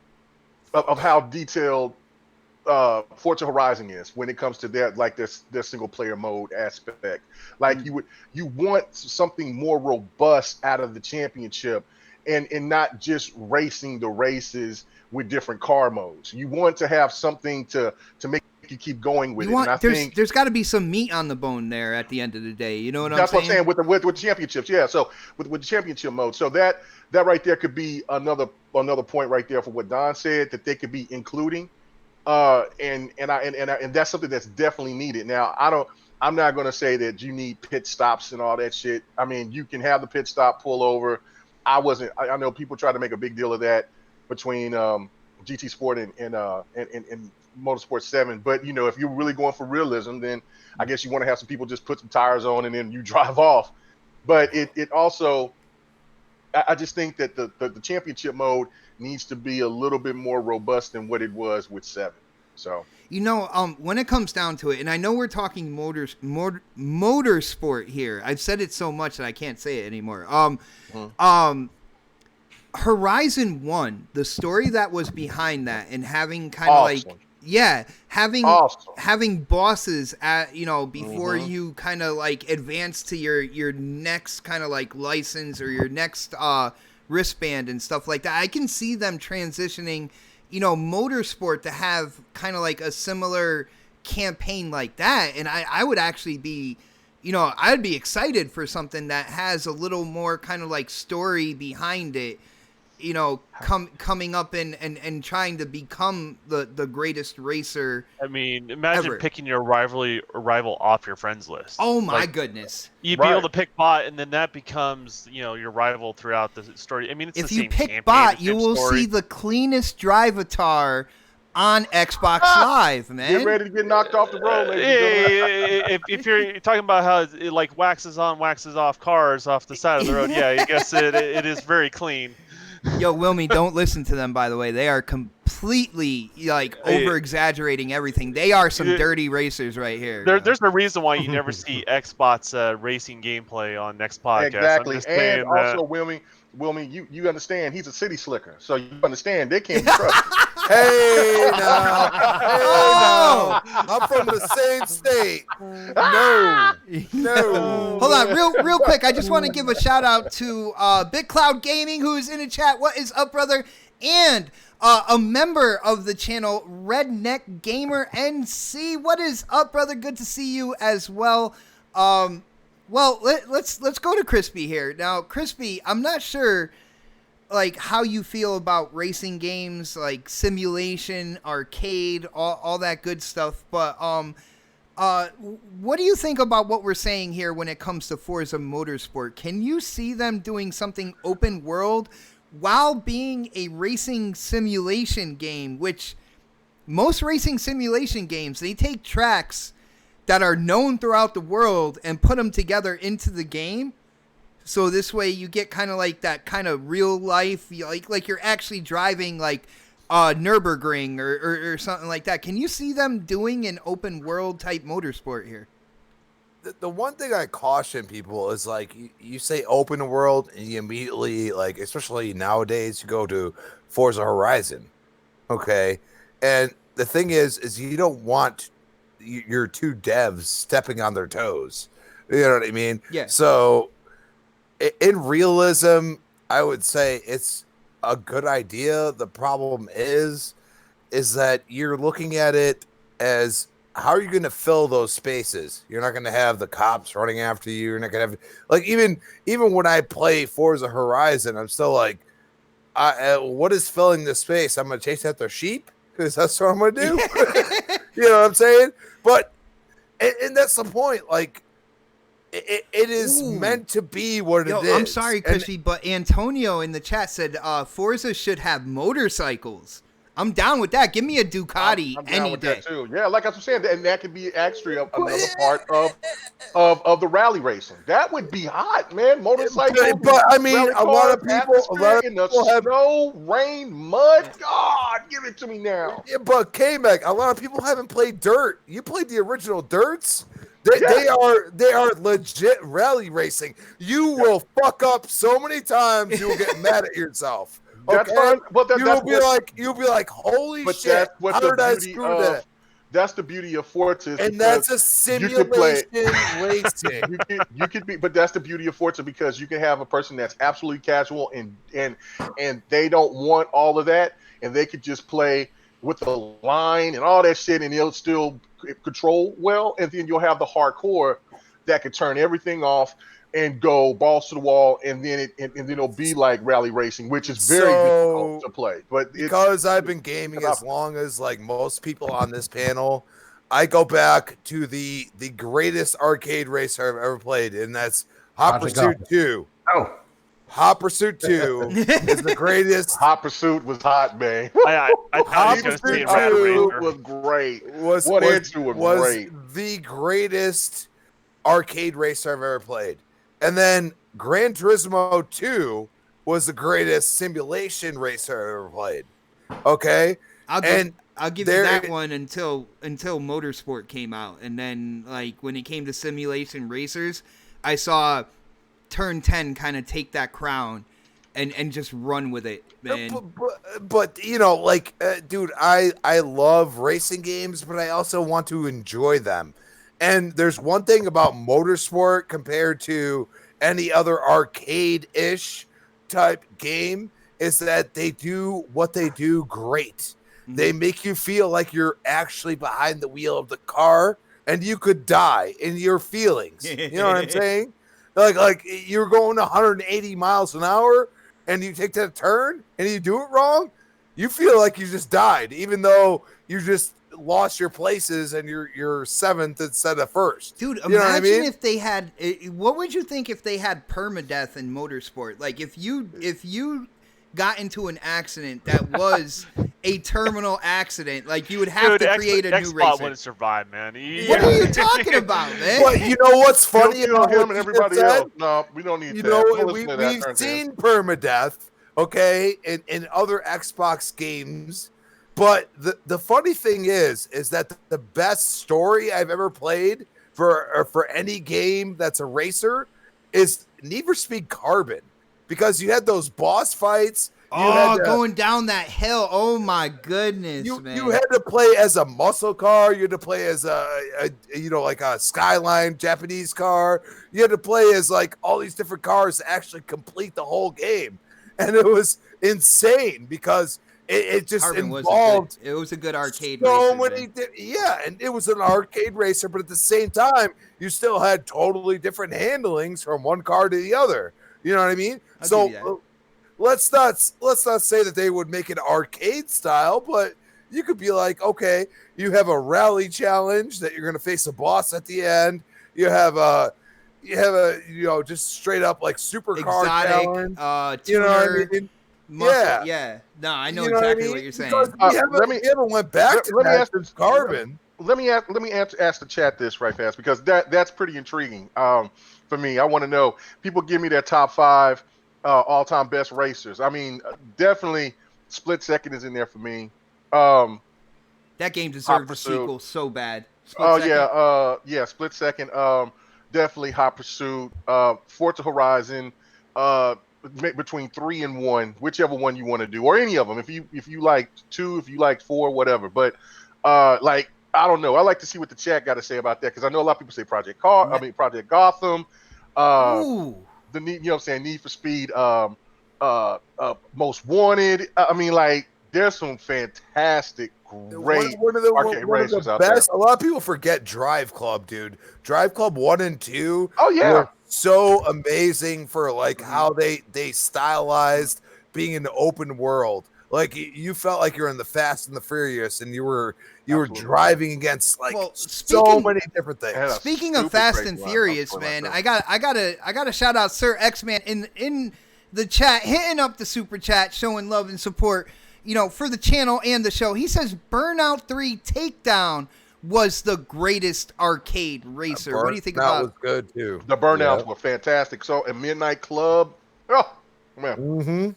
how detailed Forza Horizon is when it comes to their single player mode aspect. Like you want something more robust out of the championship, and not just racing the races with different car modes. You want to have something to make you keep going with it. And I think there's got to be some meat on the bone there at the end of the day. You know what I'm saying? That's what I'm saying with the championships. Yeah. So with the championship mode, so that right there could be another point right there for what Don said, that they could be including. And that's something that's definitely needed. Now, I'm not going to say that you need pit stops and all that shit. I mean, you can have the pit stop, pull over. I know people try to make a big deal of that between GT Sport and Motorsport 7, but if you're really going for realism, then I guess you want to have some people just put some tires on and then you drive off. But it also, I just think that the championship mode needs to be a little bit more robust than what it was with 7. So when it comes down to it, and I know we're talking motorsport here. I've said it so much that I can't say it anymore. Horizon 1, the story that was behind that, and having kind of having bosses at before you kind of like advance to your next kind of like license or your next wristband and stuff like that. I can see them transitioning Motorsport to have kind of like a similar campaign like that, and I would actually be I'd be excited for something that has a little more kind of like story behind it, coming up and trying to become the greatest racer. I mean, imagine ever. picking your rival off your friends list. Oh my goodness. You'd be able to pick bot, and then that becomes, your rival throughout the story. I mean, it's if the you same pick campaign, bot, the you same will story. see the cleanest drivatar on Xbox Live, man. Get ready to get knocked off the road, ladies and gentlemen. If you're talking about how it like waxes on, waxes off cars off the side of the road, yeah, I guess it is very clean. Yo, Wilmy, don't listen to them, by the way. They are completely, over-exaggerating everything. They are some dirty racers right here. There's a reason why you never see Xbox racing gameplay on next podcast. Exactly. And also, Wilmy, you understand he's a city slicker. So you understand they can't be trusted. Hey, now. I'm from the same state. No. Hold on, real quick. I just want to give a shout out to Big Cloud Gaming, who's in the chat. What is up, brother? And a member of the channel, Redneck Gamer NC. What is up, brother? Good to see you as well. Well, let's go to Crispy here. Now, Crispy, I'm not sure like how you feel about racing games, like simulation, arcade, all that good stuff, but what do you think about what we're saying here when it comes to Forza Motorsport? Can you see them doing something open world while being a racing simulation game, which most racing simulation games, they take tracks that are known throughout the world and put them together into the game? So this way you get kind of like that kind of real life, like you're actually driving like Nürburgring or something like that. Can you see them doing an open world type motorsport here? The one thing I caution people is like you say open world and you immediately like, especially nowadays, you go to Forza Horizon. Okay. And the thing is you don't want your two devs stepping on their toes. You know what I mean? Yeah. So in realism, I would say it's a good idea. The problem is that you're looking at it as, how are you going to fill those spaces? You're not going to have the cops running after you. You're not going to have, like, even when I play Forza Horizon, I'm still like, what is filling the space? I'm going to chase after sheep because that's what I'm going to do. You know what I'm saying? But and that's the point. Like, it is meant to be what it is. I'm sorry, Crispy, but Antonio in the chat said Forza should have motorcycles. I'm down with that. Give me a Ducati I'm down any with day. that too. Yeah, like I was saying, and that could be actually another part of the rally racing. That would be hot, man. Motorcycles. But I mean, a lot of people in the snow, rain, mud. God, give it to me now. Yeah, but K-Mac, a lot of people haven't played Dirt. You played the original Dirts. They are legit rally racing. You will fuck up so many times you will get mad at yourself. That's Okay? fine. Well, You'll be like, holy but shit! that's what How the did I beauty screw of that? that's the beauty of Forza. Is And that's a because you can play. simulation racing. You could be, but that's the beauty of Forza because you can have a person that's absolutely casual and they don't want all of that, and they could just play with the line and all that shit, and they'll still control well. And then you'll have the hardcore that could turn everything off and go balls to the wall, and then it'll be like rally racing, which is very difficult to play. But because I've been gaming as long as like most people on this panel, I go back to the greatest arcade racer I've ever played, and that's Hot Pursuit 2. Oh, Hot Pursuit 2 is the greatest. Hot Pursuit was hot, man. I thought he was going to say Rat Racer. Was great. Was great. The greatest arcade racer I've ever played. And then Gran Turismo 2 was the greatest simulation racer I've ever played. Okay? I'll give you that one until Motorsport came out. And then, like, when it came to simulation racers, I saw Turn 10 kind of take that crown and just run with it, man. But you know, like, dude, I love racing games, but I also want to enjoy them. And there's one thing about Motorsport compared to any other arcade-ish type game is that they do what they do great. Mm-hmm. They make you feel like you're actually behind the wheel of the car and you could die in your feelings. You know what I'm saying? Like you're going 180 miles an hour and you take that turn and you do it wrong, you feel like you just died, even though you just lost your places and you're seventh instead of first. Dude, you imagine if they had. What would you think if they had permadeath in Motorsport? Like if you got into an accident that was a terminal accident, like you would have to create a new racer. Wouldn't survive, man. What are you talking about, man? But you know what's funny about him and everybody else? No, we don't need. You know, we've seen permadeath, okay, in other Xbox games. But the funny thing is that the best story I've ever played for any game that's a racer is Need for Speed Carbon, because you had those boss fights. Going down that hill. Oh my goodness, man. You had to play as a muscle car. You had to play as a like a Skyline Japanese car. You had to play as like all these different cars to actually complete the whole game. And it was insane because it just Carbon involved. It was a good arcade racer. Yeah, and it was an arcade racer, but at the same time, you still had totally different handlings from one car to the other. You know what I mean? So let's not say that they would make it arcade style, but you could be like, okay, you have a rally challenge that you're going to face a boss at the end. You have a just straight up like supercar challenge. You know what I mean? Muscle, yeah. No, I know exactly what you're saying. We haven't went back to Carbon. Let me ask the chat this right fast, because that's pretty intriguing for me. I want to know, people give me their top 5 all-time best racers. I mean, definitely Split Second is in there for me. That game deserved a sequel so bad. Split Second. Definitely Hot Pursuit. Forza Horizon. Between 3 and 1, whichever one you want to do, or any of them. If you like 2, if you like 4, whatever. But like, I don't know. I like to see what the chat got to say about that, because I know a lot of people say Project Gotham. The Need, you know what I'm saying, Need for Speed, Most Wanted. I mean, like, there's some fantastic, great arcade racers out there. A lot of people forget Drive Club, dude. Drive Club 1 and 2. Oh yeah. So amazing for like how they stylized being in the open world. Like you felt like you're in the Fast and the Furious, and you were driving against like so many different things. Speaking of Fast and Furious, man, I gotta shout out Sir X-Man in the chat, hitting up the super chat, showing love and support, for the channel and the show. He says Burnout 3 Takedown was the greatest arcade racer. What do you think about? That was good too. The Burnouts were fantastic. So, a Midnight Club. Oh man. Mm-hmm.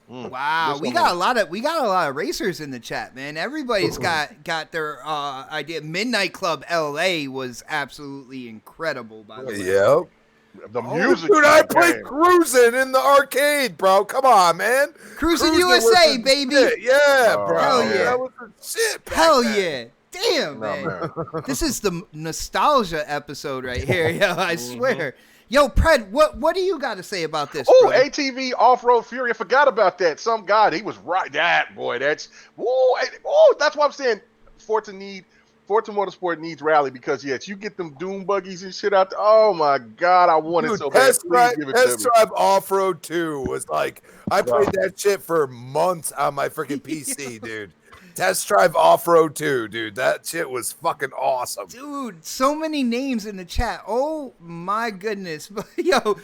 Wow, This we one got a was- lot of racers in the chat, man. Everybody's got their idea. Midnight Club LA was absolutely incredible, by the way. Yep. the Oh, music. dude, to I the played game. Cruising in the arcade, bro. Come on, man. Cruising was USA, the baby. shit. Yeah, Oh, bro. Hell yeah. That was the shit. back Hell then. yeah. Damn, No, man. man. This is the nostalgia episode right here, yo. I Mm-hmm. swear. Yo, Pred, what do you got to say about this, Oh, bro? ATV Off-Road Fury. I forgot about that. Some guy, he was right. That, boy, that's... that's what I'm saying. Forza Motorsport needs rally because, yes, you get them Doom buggies and shit out there. Oh, my God. I want it Dude, so bad. Test Please give it to me. Drive Off-Road 2 was like, I played that shit for months on my freaking PC, dude. Test Drive Off-Road 2, dude. That shit was fucking awesome. Dude, so many names in the chat. Oh, my goodness. Yo,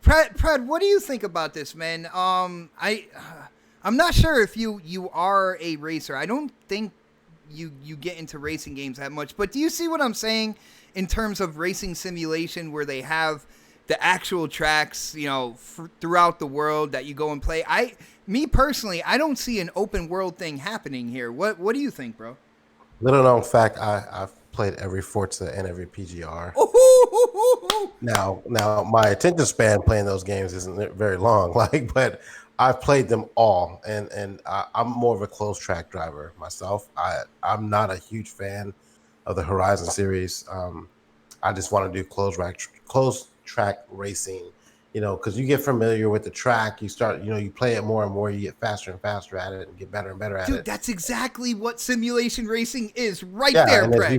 Pred, what do you think about this, man? I'm not sure if you are a racer. I don't think you get into racing games that much, but do you see what I'm saying in terms of racing simulation where they have the actual tracks, throughout the world that you go and play? Me personally, I don't see an open world thing happening here. What do you think, bro? Little known fact, I've played every Forza and every PGR. Now my attention span playing those games isn't very long, but I've played them all, and I'm more of a closed track driver myself. I'm not a huge fan of the Horizon series. I just want to do closed track racing, because you get familiar with the track, you start, you play it more and more, you get faster and faster at it and get better and better at it. Dude, that's exactly what simulation racing is right Yeah, there, and as Brett.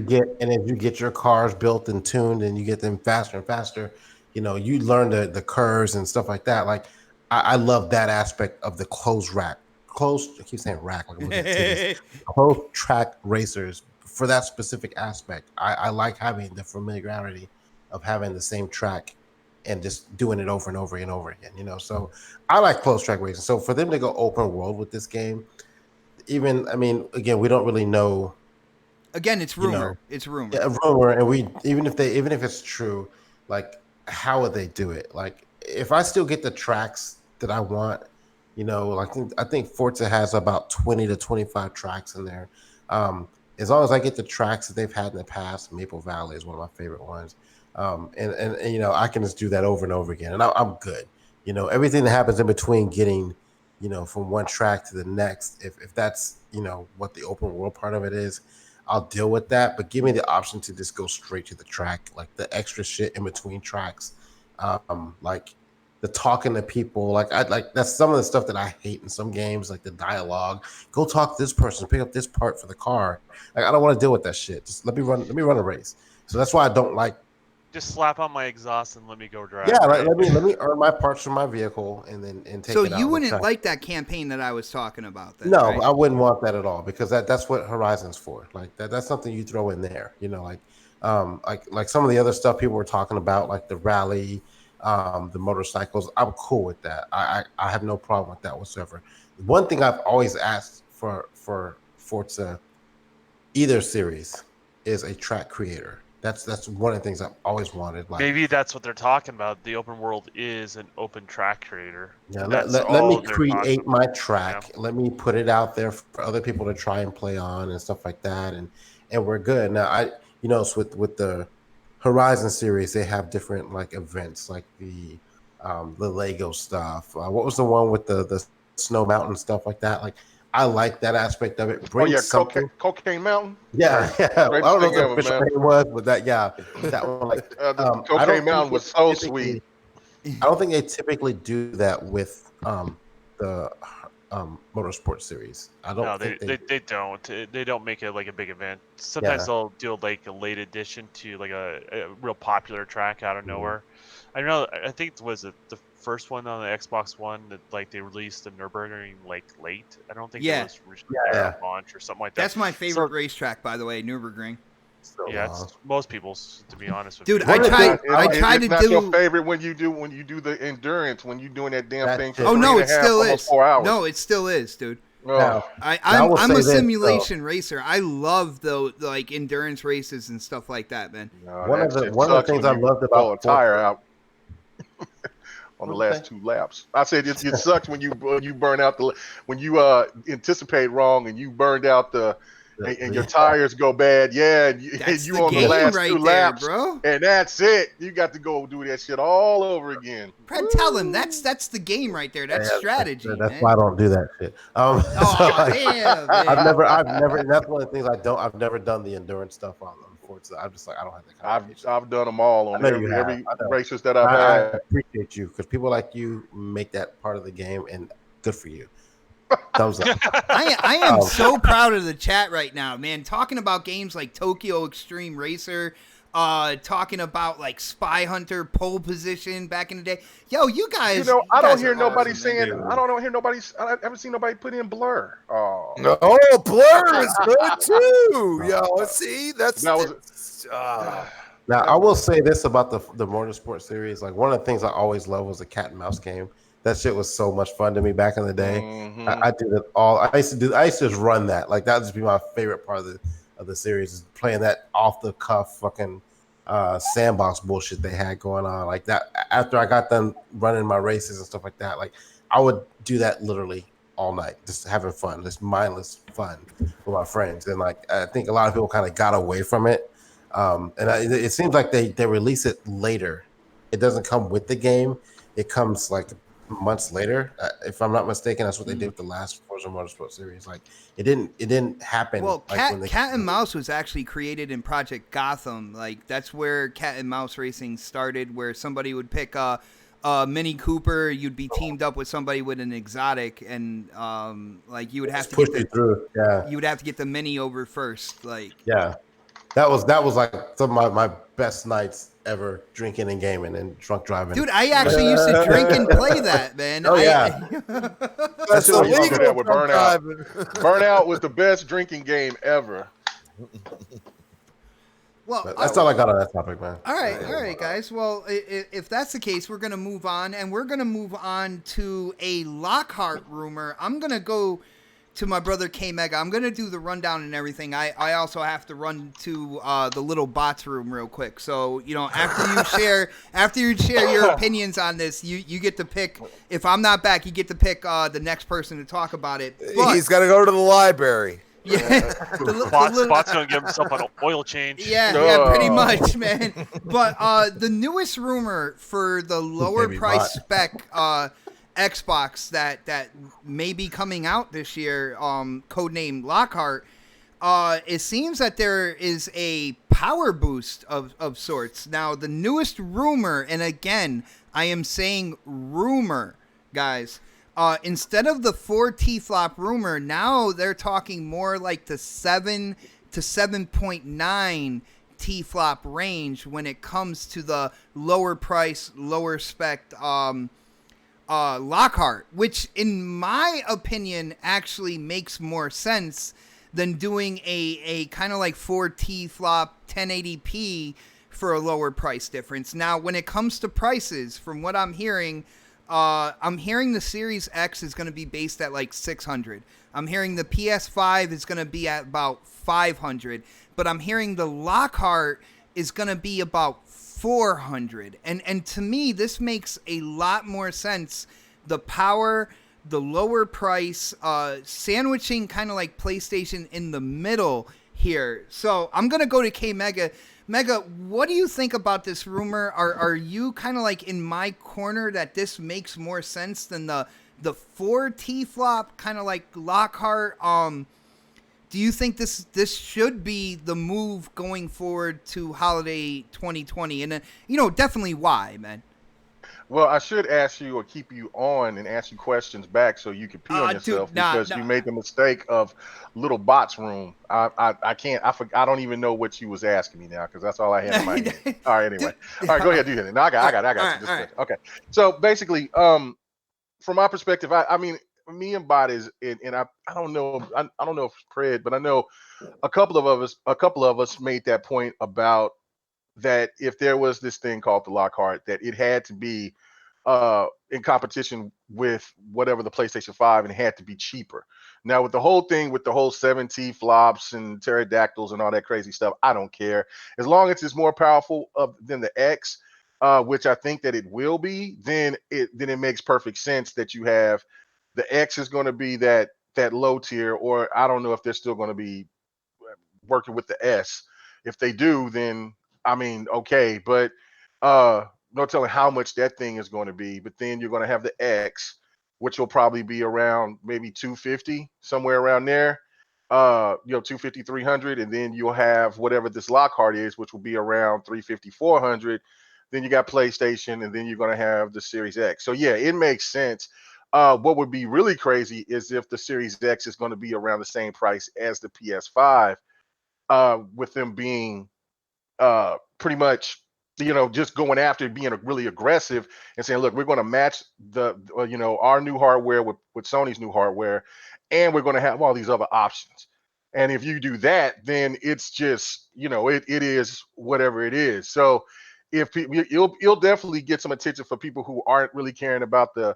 you get your cars built and tuned and you get them faster and faster, you learn the curves and stuff like that. Like I love that aspect of the I keep saying rack like I'm looking at titties. Closed track racers for that specific aspect. I like having the familiarity of having the same track and just doing it over and over and over again, So I like closed track racing. So for them to go open world with this game, again, we don't really know. Again, it's rumor. It's rumor. Yeah, rumor, and even if it's true, like how would they do it? Like if I still get the tracks that I want, I think Forza has about 20 to 25 tracks in there. As long as I get the tracks that they've had in the past, Maple Valley is one of my favorite ones. And I can just do that over and over again, and I'm good. Everything that happens in between getting, from one track to the next, if that's what the open world part of it is, I'll deal with that. But give me the option to just go straight to the track, like the extra shit in between tracks, like the talking to people. Like that's some of the stuff that I hate in some games, like the dialogue. Go talk to this person, pick up this part for the car. Like I don't want to deal with that shit. Just let me run a race. So that's why I don't like. Just slap on my exhaust and let me go drive. Yeah, right? let me earn my parts from my vehicle and take So it out. you wouldn't like that campaign that I was talking about then, No, right? I wouldn't want that at all because that's what Horizon's for. Like that's something you throw in there, like some of the other stuff people were talking about, like the rally, the motorcycles. I'm cool with that. I have no problem with that whatsoever. One thing I've always asked for Forza, either series, is a track creator. That's one of the things I've always wanted. Like Maybe that's what they're talking about. The open world is an open track creator. yeah, That's let all me they're create talking my about. track. Yeah. Let me put it out there for other people to try and play on and stuff like that, and we're good. Now so with the Horizon series, they have different like events, like the Lego stuff. What was the one with the snow mountain stuff like that? Like I like that aspect of it. Bring something. Cocaine Mountain. Yeah. I Great don't know what thing the ever, official man. name was, but that one like The I don't Cocaine think Mountain they was so typically- sweet. I don't think they typically do that with the Motorsport series. I don't No, think they don't. They don't make it like a big event. Sometimes Yeah. they'll do like a late edition to like a real popular track out of nowhere. I know. I think was it the first one on the Xbox One that like they released the Nürburgring like late. I don't think Yeah. it was there Yeah. at launch or something like that. That's my favorite So- racetrack, by the way, Nürburgring. so Yeah, long. it's most people's, to be honest with Dude, you. I tried It's to not do. your favorite when you do the endurance, when you doing that damn That thing. shit. For Oh no, 3 it and a half, still almost is. 4 hours. No, it still is, dude. Oh. Now, I I'm will a say this, simulation racer. I love the like endurance races and stuff like that, man. No, one that of the shit one of the sucks things when I you loved blow about a tire Forza- out. on the What'd you last 2 laps. I said it sucks when you burn out when you anticipate wrong and you burned out and your tires go bad. Yeah, and That's you the on the game last right 2 there, laps, bro. and that's it. You got to go do that shit all over again. Fred, tell him that's the game right there. That's strategy, That's man. why I don't do that shit. Oh, So, like, damn, man. I've never. That's one of the things I don't. I've never done the endurance stuff on Forza. I'm just like, I don't have that kind of patience. I've done them all I on know you have. every I know. races that I've I had. appreciate you because people like you make that part of the game, and good for you. Thumbs up. I am so proud of the chat right now, man. Talking about games like Tokyo Extreme Racer, talking about like Spy Hunter pole position back in the day. Yo, you guys. You know, I don't guys hear are nobody awesome, man. saying. I don't hear nobody. I haven't seen nobody put in Blur. Oh, Oh, Blur is good too. Yo, see, that was. Now, I will say this about the Motorsport series. Like, one of the things I always loved was the cat and mouse game. That shit was so much fun to me back in the day. Mhm. I did it all. I used to just run that. Like, that would just be my favorite part of the series, is playing that off the cuff fucking sandbox bullshit they had going on. Like that, after I got done running my races and stuff like that, like I would do that literally all night, just having fun, just mindless fun with my friends. And like, I think a lot of people kind of got away from it. It seems like they release it later. It doesn't come with the game. It comes like months later. If I'm not mistaken, that's what they did with the last Forza Motorsport series. Like it didn't happen. Well, like Cat and Mouse was actually created in Project Gotham. Like that's where Cat and Mouse racing started, where somebody would pick a Mini Cooper. You'd be teamed up with somebody with an exotic, and like you would have to push get you through. Yeah, you would have to get the Mini over first. Like yeah. That was like some of my best nights ever, drinking and gaming and drunk driving. dude, I actually used to drink and play that, man. Oh, yeah. That's I used to do illegal that with drunk Burnout. driving. Burnout was the best drinking game ever. Well, But that's all I got on that topic, man. all right, guys. Well, if that's the case, we're gonna move on, and we're gonna move on to a Lockhart rumor. I'm gonna go to my brother K Mega. I'm gonna do the rundown and everything. I also have to run to the little bots room real quick. So after you share your opinions on this, you get to pick. If I'm not back, you get to pick the next person to talk about it. But, He's got to go to the library. yeah, Spot's gonna give himself an oil change. Yeah, pretty much, man. But the newest rumor for the lower Baby price bot. spec Xbox that may be coming out this year, codenamed Lockhart, it seems that there is a power boost of sorts. Now, the newest rumor, and again, I am saying rumor, guys, instead of the 4 T-flop rumor, now they're talking more like the 7 to 7.9 T-flop range when it comes to the lower price, lower spec Lockhart, which in my opinion actually makes more sense than doing a kind of like 4 T-flop 1080p for a lower price difference. Now, when it comes to prices, from what I'm hearing the Series X is going to be based at like 600. I'm hearing the PS5 is going to be at about 500, but I'm hearing the Lockhart is going to be about 400. And to me, this makes a lot more sense. The power, the lower price, sandwiching kind of like PlayStation in the middle here. So I'm going to go to K Mega. Mega, what do you think about this rumor? Are you kind of like in my corner that this makes more sense than the 4 T-flop kind of like Lockhart? Do you think this should be the move going forward to holiday 2020? And definitely why, man. Well, I should ask you or keep you on and ask you questions back so you can pee on yourself because you made the mistake of little bots room. I can't. I don't even know what you was asking me now because that's all I had in my head. All right, anyway. All right, go ahead, do that. No, I got you. Just okay. So basically, from my perspective, I mean, me and Bot is, and I don't know, I don't know if it's Fred, but I know a couple of us made that point about that if there was this thing called the Lockhart, that it had to be in competition with whatever the PlayStation 5 and it had to be cheaper. Now with the whole thing with the whole 7T flops and pterodactyls and all that crazy stuff, I don't care. As long as it's more powerful than the X, which I think that it will be, then it makes perfect sense that you have the X is going to be that low tier, or I don't know if they're still going to be working with the S. If they do, then I mean, okay, but no telling how much that thing is going to be. But then you're going to have the X, which will probably be around maybe 250, somewhere around there. 250, 300, and then you'll have whatever this Lockhart is, which will be around 350, 400. Then you got PlayStation, and then you're going to have the Series X. So yeah, it makes sense. What would be really crazy is if the Series X is going to be around the same price as the PS5, with them being pretty much, just going after being really aggressive and saying, look, we're going to match our new hardware with Sony's new hardware, and we're going to have all these other options. And if you do that, then it's just, it is whatever it is. So if you'll definitely get some attention for people who aren't really caring about the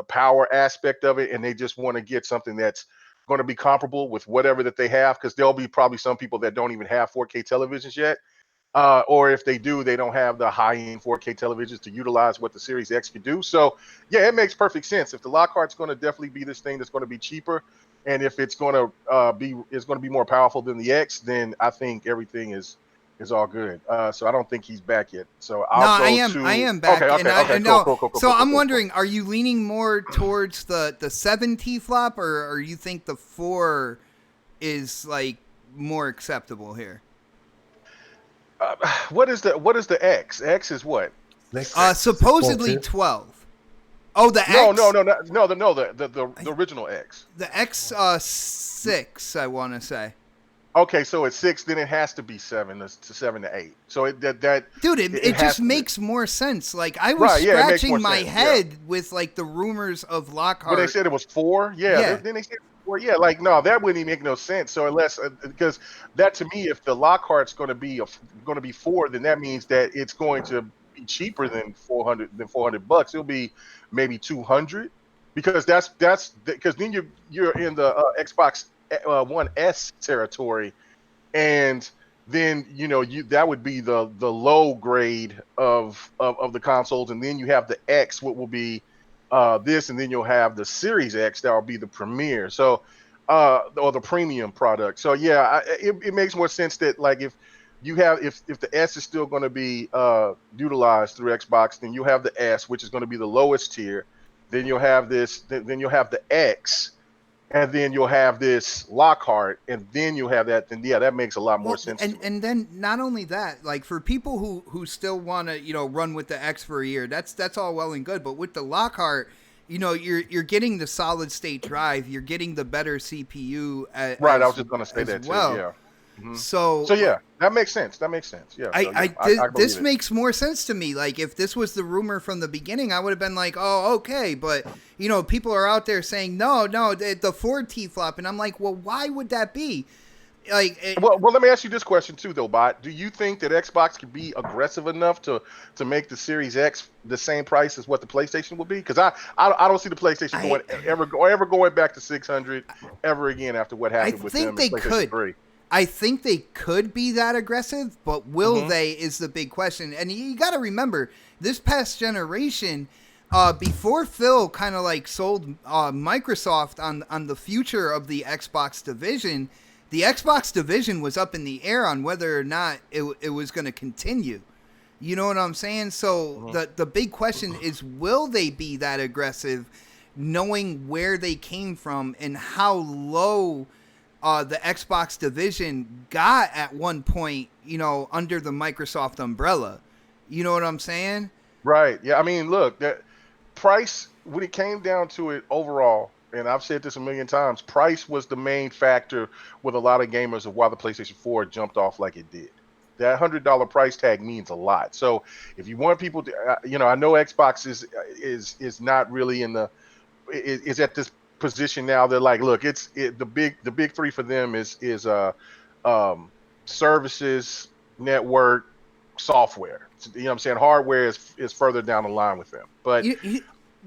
power aspect of it, and they just want to get something that's going to be comparable with whatever that they have, because there'll be probably some people that don't even have 4K televisions yet, or if they do, they don't have the high-end 4K televisions to utilize what the Series X can do. So yeah, it makes perfect sense. If the Lockhart's going to definitely be this thing that's going to be cheaper, and if it's going to be more powerful than the X, then I think everything is all good. So I don't think he's back yet. So I am back. Okay, cool. So I'm wondering, are you leaning more towards the 7 T-flop, or you think the 4 is like more acceptable here? What is the X? X is what? Supposedly 12. Oh, the X? No, the original X. The X6, I want to say. Okay, so it's 6, then it has to be 7 to 8. So it just makes more sense. Like I was scratching my head with like the rumors of Lockhart. But they said it was 4. Yeah. Then they said 4. Yeah, like no, that wouldn't even make no sense. So unless because that to me, if the Lockhart's going to be 4, then that means that it's going to be cheaper than $400. It'll be maybe 200, because that's because then you're in the Xbox One S territory, and then that would be the low grade of the consoles, and then you have the X, what will be this, and then you'll have the Series X that will be the premier, so or the premium product. So yeah, it makes more sense that like if the S is still going to be utilized through Xbox, then you have the S, which is going to be the lowest tier, then you'll have this, then you'll have the X, and then you'll have this Lockhart, and then you'll have that. Then yeah, that makes a lot more sense. And then not only that, like for people who still want to run with the X for a year, that's all well and good. But with the Lockhart, you're getting the solid state drive, you're getting the better CPU. Right, I was just gonna say that too. Yeah. Mm-hmm. So yeah, that makes sense. Yeah. This makes more sense to me. Like if this was the rumor from the beginning, I would have been like, oh, okay. But people are out there saying no, the 4 T-flop, and I'm like, well, why would that be? Like, well, let me ask you this question too, though, Bot. Do you think that Xbox could be aggressive enough to make the Series X the same price as what the PlayStation will be? Because I don't see the PlayStation ever going back to 600 ever again after what happened with them. I think they could. 3. I think they could be that aggressive, but will they is the big question. And you got to remember, this past generation, before Phil kind of like sold Microsoft on the future of the Xbox division, the Xbox division was up in the air on whether or not it was going to continue. You know what I'm saying? So the big question is, will they be that aggressive, knowing where they came from and how low the Xbox division got at one point, under the Microsoft umbrella. You know what I'm saying? Right. Yeah. I mean, look, that price, when it came down to it overall, and I've said this a million times, price was the main factor with a lot of gamers of why the PlayStation 4 jumped off like it did. That $100 price tag means a lot. So if you want people to, I know Xbox is not really is at this position now. They're like, look, the big 3 for them is services, network, software. You know what I'm saying? Hardware is further down the line with them. But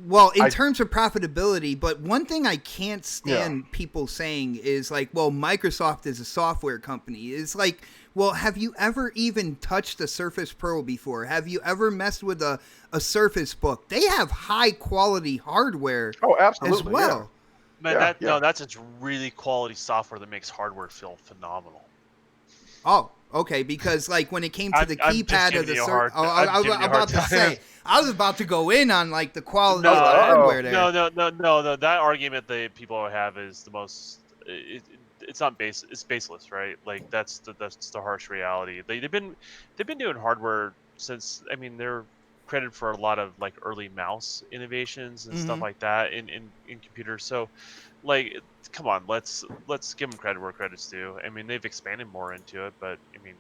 Well, in terms of profitability, but one thing I can't stand people saying is like, well, Microsoft is a software company. It's like, well, have you ever even touched a Surface Pro before? Have you ever messed with a Surface Book? They have high quality hardware as well. Man, no, that's just really quality software that makes hardware feel phenomenal. Oh, okay, because like when it came to the keypad of the I was about to go in on like the quality of the hardware there. No. That argument that people have is the most. It's not it's baseless, right? Like that's the harsh reality. They've been doing hardware since. I mean, they're credited for a lot of like early mouse innovations and stuff like that in computers. So, like, come on, let's give them credit where credit's due. I mean, they've expanded more into it, but I mean,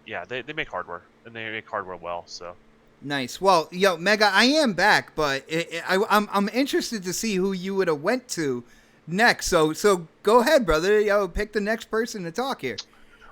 yeah, they make hardware and they make hardware well. So nice. Well, yo, Mega, I am back, but I'm interested to see who you would have went to next. So go ahead, brother. Yo, pick the next person to talk here.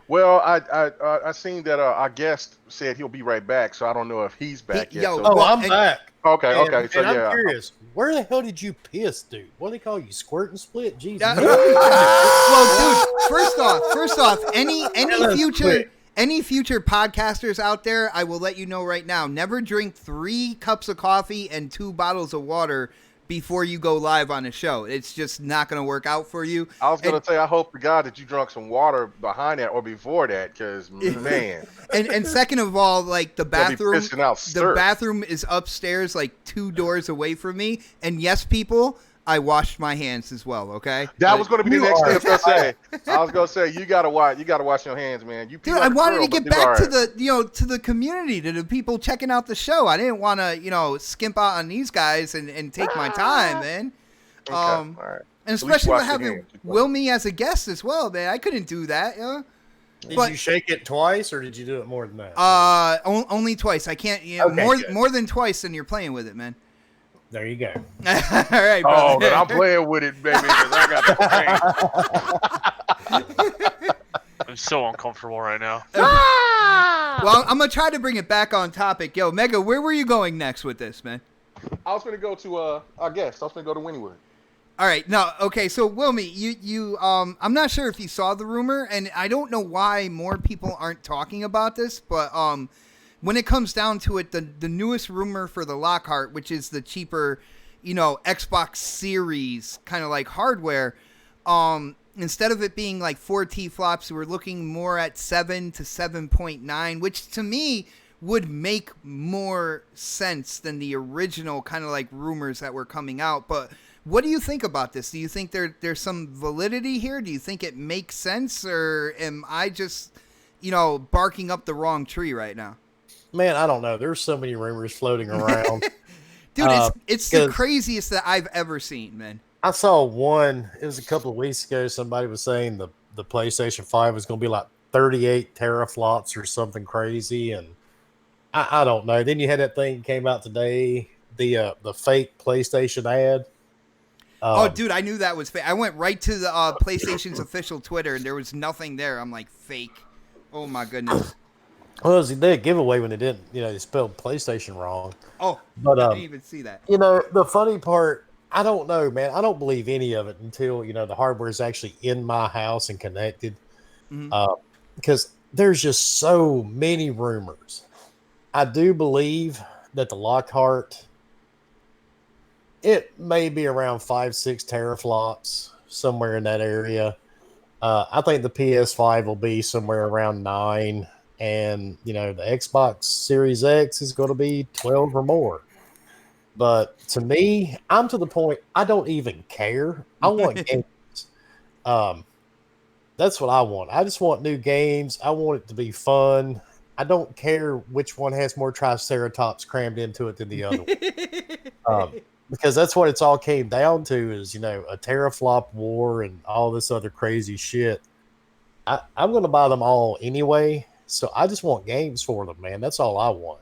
Well, I seen that our guest said he'll be right back, so I don't know if he's back yet. I'm back. Okay. So I'm curious, where the hell did you piss, dude? What do they call you, squirt and split? Jesus. Well, dude, first off, any future podcasters out there, I will let you know right now, never drink 3 cups of coffee and 2 bottles of water before you go live on a show. It's just not going to work out for you. I was going to say, I hope to God that you drunk some water behind that or before that, because, man. and second of all, like the bathroom is upstairs, like 2 doors away from me. And yes, people, I washed my hands as well. Okay, that was going to be the next thing I was going to say. I was going to say you got to wash your hands, man. Dude, I wanted to get back to the community, to the people checking out the show. I didn't want to skimp out on these guys and take my time, man. Okay. All right. And especially with having Wilmy as a guest as well, man. I couldn't do that. Did you shake it twice, or did you do it more than that? Only twice. I can't. More than twice, and you're playing with it, man. There you go. All right, brother. Oh, but I'm playing with it, baby, because I got the pain. I'm so uncomfortable right now. Well, I'm going to try to bring it back on topic. Yo, Mega, where were you going next with this, man? I was going to go to our guest. I was going to go to WilmyHood. All right. No, okay. So, Wilmy, you I'm not sure if you saw the rumor, and I don't know why more people aren't talking about this, but when it comes down to it, the newest rumor for the Lockhart, which is the cheaper, Xbox Series kind of like hardware, instead of it being like 4 T-flops, we're looking more at 7 to 7.9, which to me would make more sense than the original kind of like rumors that were coming out. But what do you think about this? Do you think there's some validity here? Do you think it makes sense, or am I just, barking up the wrong tree right now? Man, I don't know. There's so many rumors floating around. Dude, it's the craziest that I've ever seen, man. I saw one, it was a couple of weeks ago, somebody was saying the PlayStation 5 was going to be like 38 teraflops or something crazy, and I don't know. Then you had that thing came out today, the fake PlayStation ad. Dude, I knew that was fake. I went right to the PlayStation's official Twitter, and there was nothing there. I'm like, fake. Oh, my goodness. Well, it was a giveaway when they didn't, they spelled PlayStation wrong. Oh, but I didn't even see that. The funny part, I don't know, man. I don't believe any of it until, the hardware is actually in my house and connected. Because there's just so many rumors. I do believe that the Lockhart, it may be around 5-6 teraflops, somewhere in that area. I think the PS5 will be somewhere around 9. And, the Xbox Series X is going to be 12 or more. But to me, I'm to the point, I don't even care. I want games. That's what I want. I just want new games. I want it to be fun. I don't care which one has more Triceratops crammed into it than the other one. Because that's what it's all came down to is, a teraflop war and all this other crazy shit. I'm going to buy them all anyway. So I just want games for them, man. That's all I want.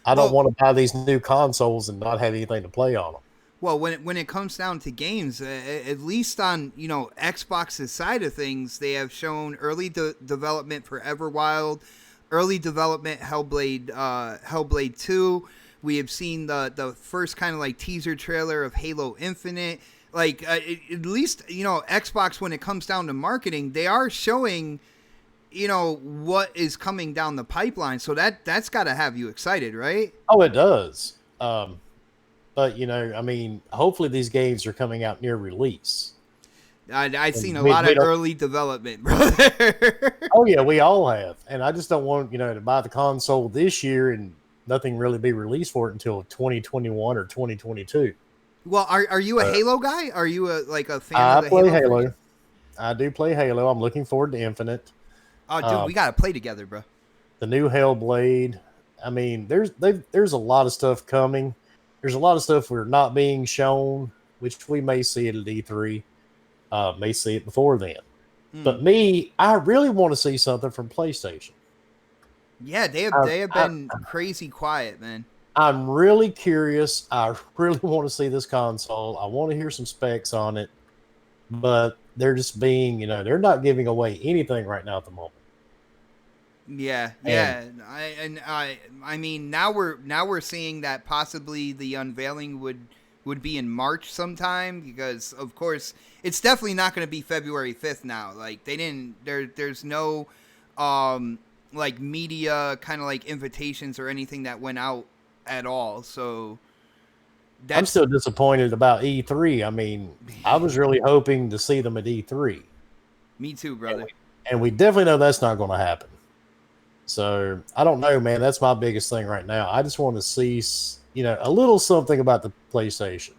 I don't want to buy these new consoles and not have anything to play on them. Well, when it comes down to games, at least on Xbox's side of things, they have shown early development for Everwild, early development Hellblade 2. We have seen the first kind of like teaser trailer of Halo Infinite. Like at least, you know, Xbox, when it comes down to marketing, they are showing, you know, what is coming down the pipeline. So that's got to have you excited, right? Oh, it does. But, you know, I mean, hopefully these games are coming out near release. I've seen a lot of early development, brother. Oh, yeah, we all have. And I just don't want, you know, to buy the console this year and nothing really be released for it until 2021 or 2022. Well, are you a Halo guy? Are you a fan of the Halo? I play Halo? Halo. I do play Halo. I'm looking forward to Infinite. Oh, dude, we got to play together, bro. The new Hellblade. I mean, there's a lot of stuff coming. There's a lot of stuff we're not being shown, which we may see it at E3. May see it before then. But me, I really want to see something from PlayStation. Yeah, they have been crazy quiet, man. I'm really curious. I really want to see this console. I want to hear some specs on it. But they're just being, you know, they're not giving away anything right now at the moment. Yeah. I mean, now we're seeing that possibly the unveiling would be in March sometime, because of course it's definitely not going to be February 5th now. Like there's no like media kind of like invitations or anything that went out at all. So I'm still disappointed about E3. I mean, I was really hoping to see them at E3. Me too, brother. And we definitely know that's not going to happen. So I don't know, man. That's my biggest thing right now. I just want to see, you know, a little something about the PlayStation.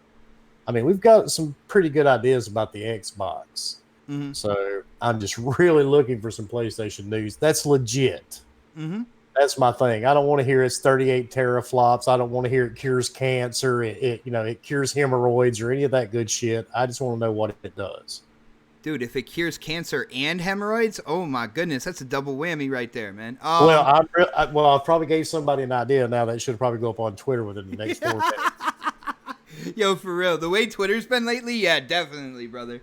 I mean, we've got some pretty good ideas about the Xbox. Mm-hmm. So I'm just really looking for some PlayStation news. That's legit. Mm-hmm. That's my thing. I don't want to hear it's 38 teraflops. I don't want to hear it cures cancer. It cures hemorrhoids or any of that good shit. I just want to know what it does. Dude, if it cures cancer and hemorrhoids, oh my goodness, that's a double whammy right there, man. Well, I probably gave somebody an idea now that should probably go up on Twitter within the next 4 days. Yo, for real, the way Twitter's been lately, yeah, definitely, brother.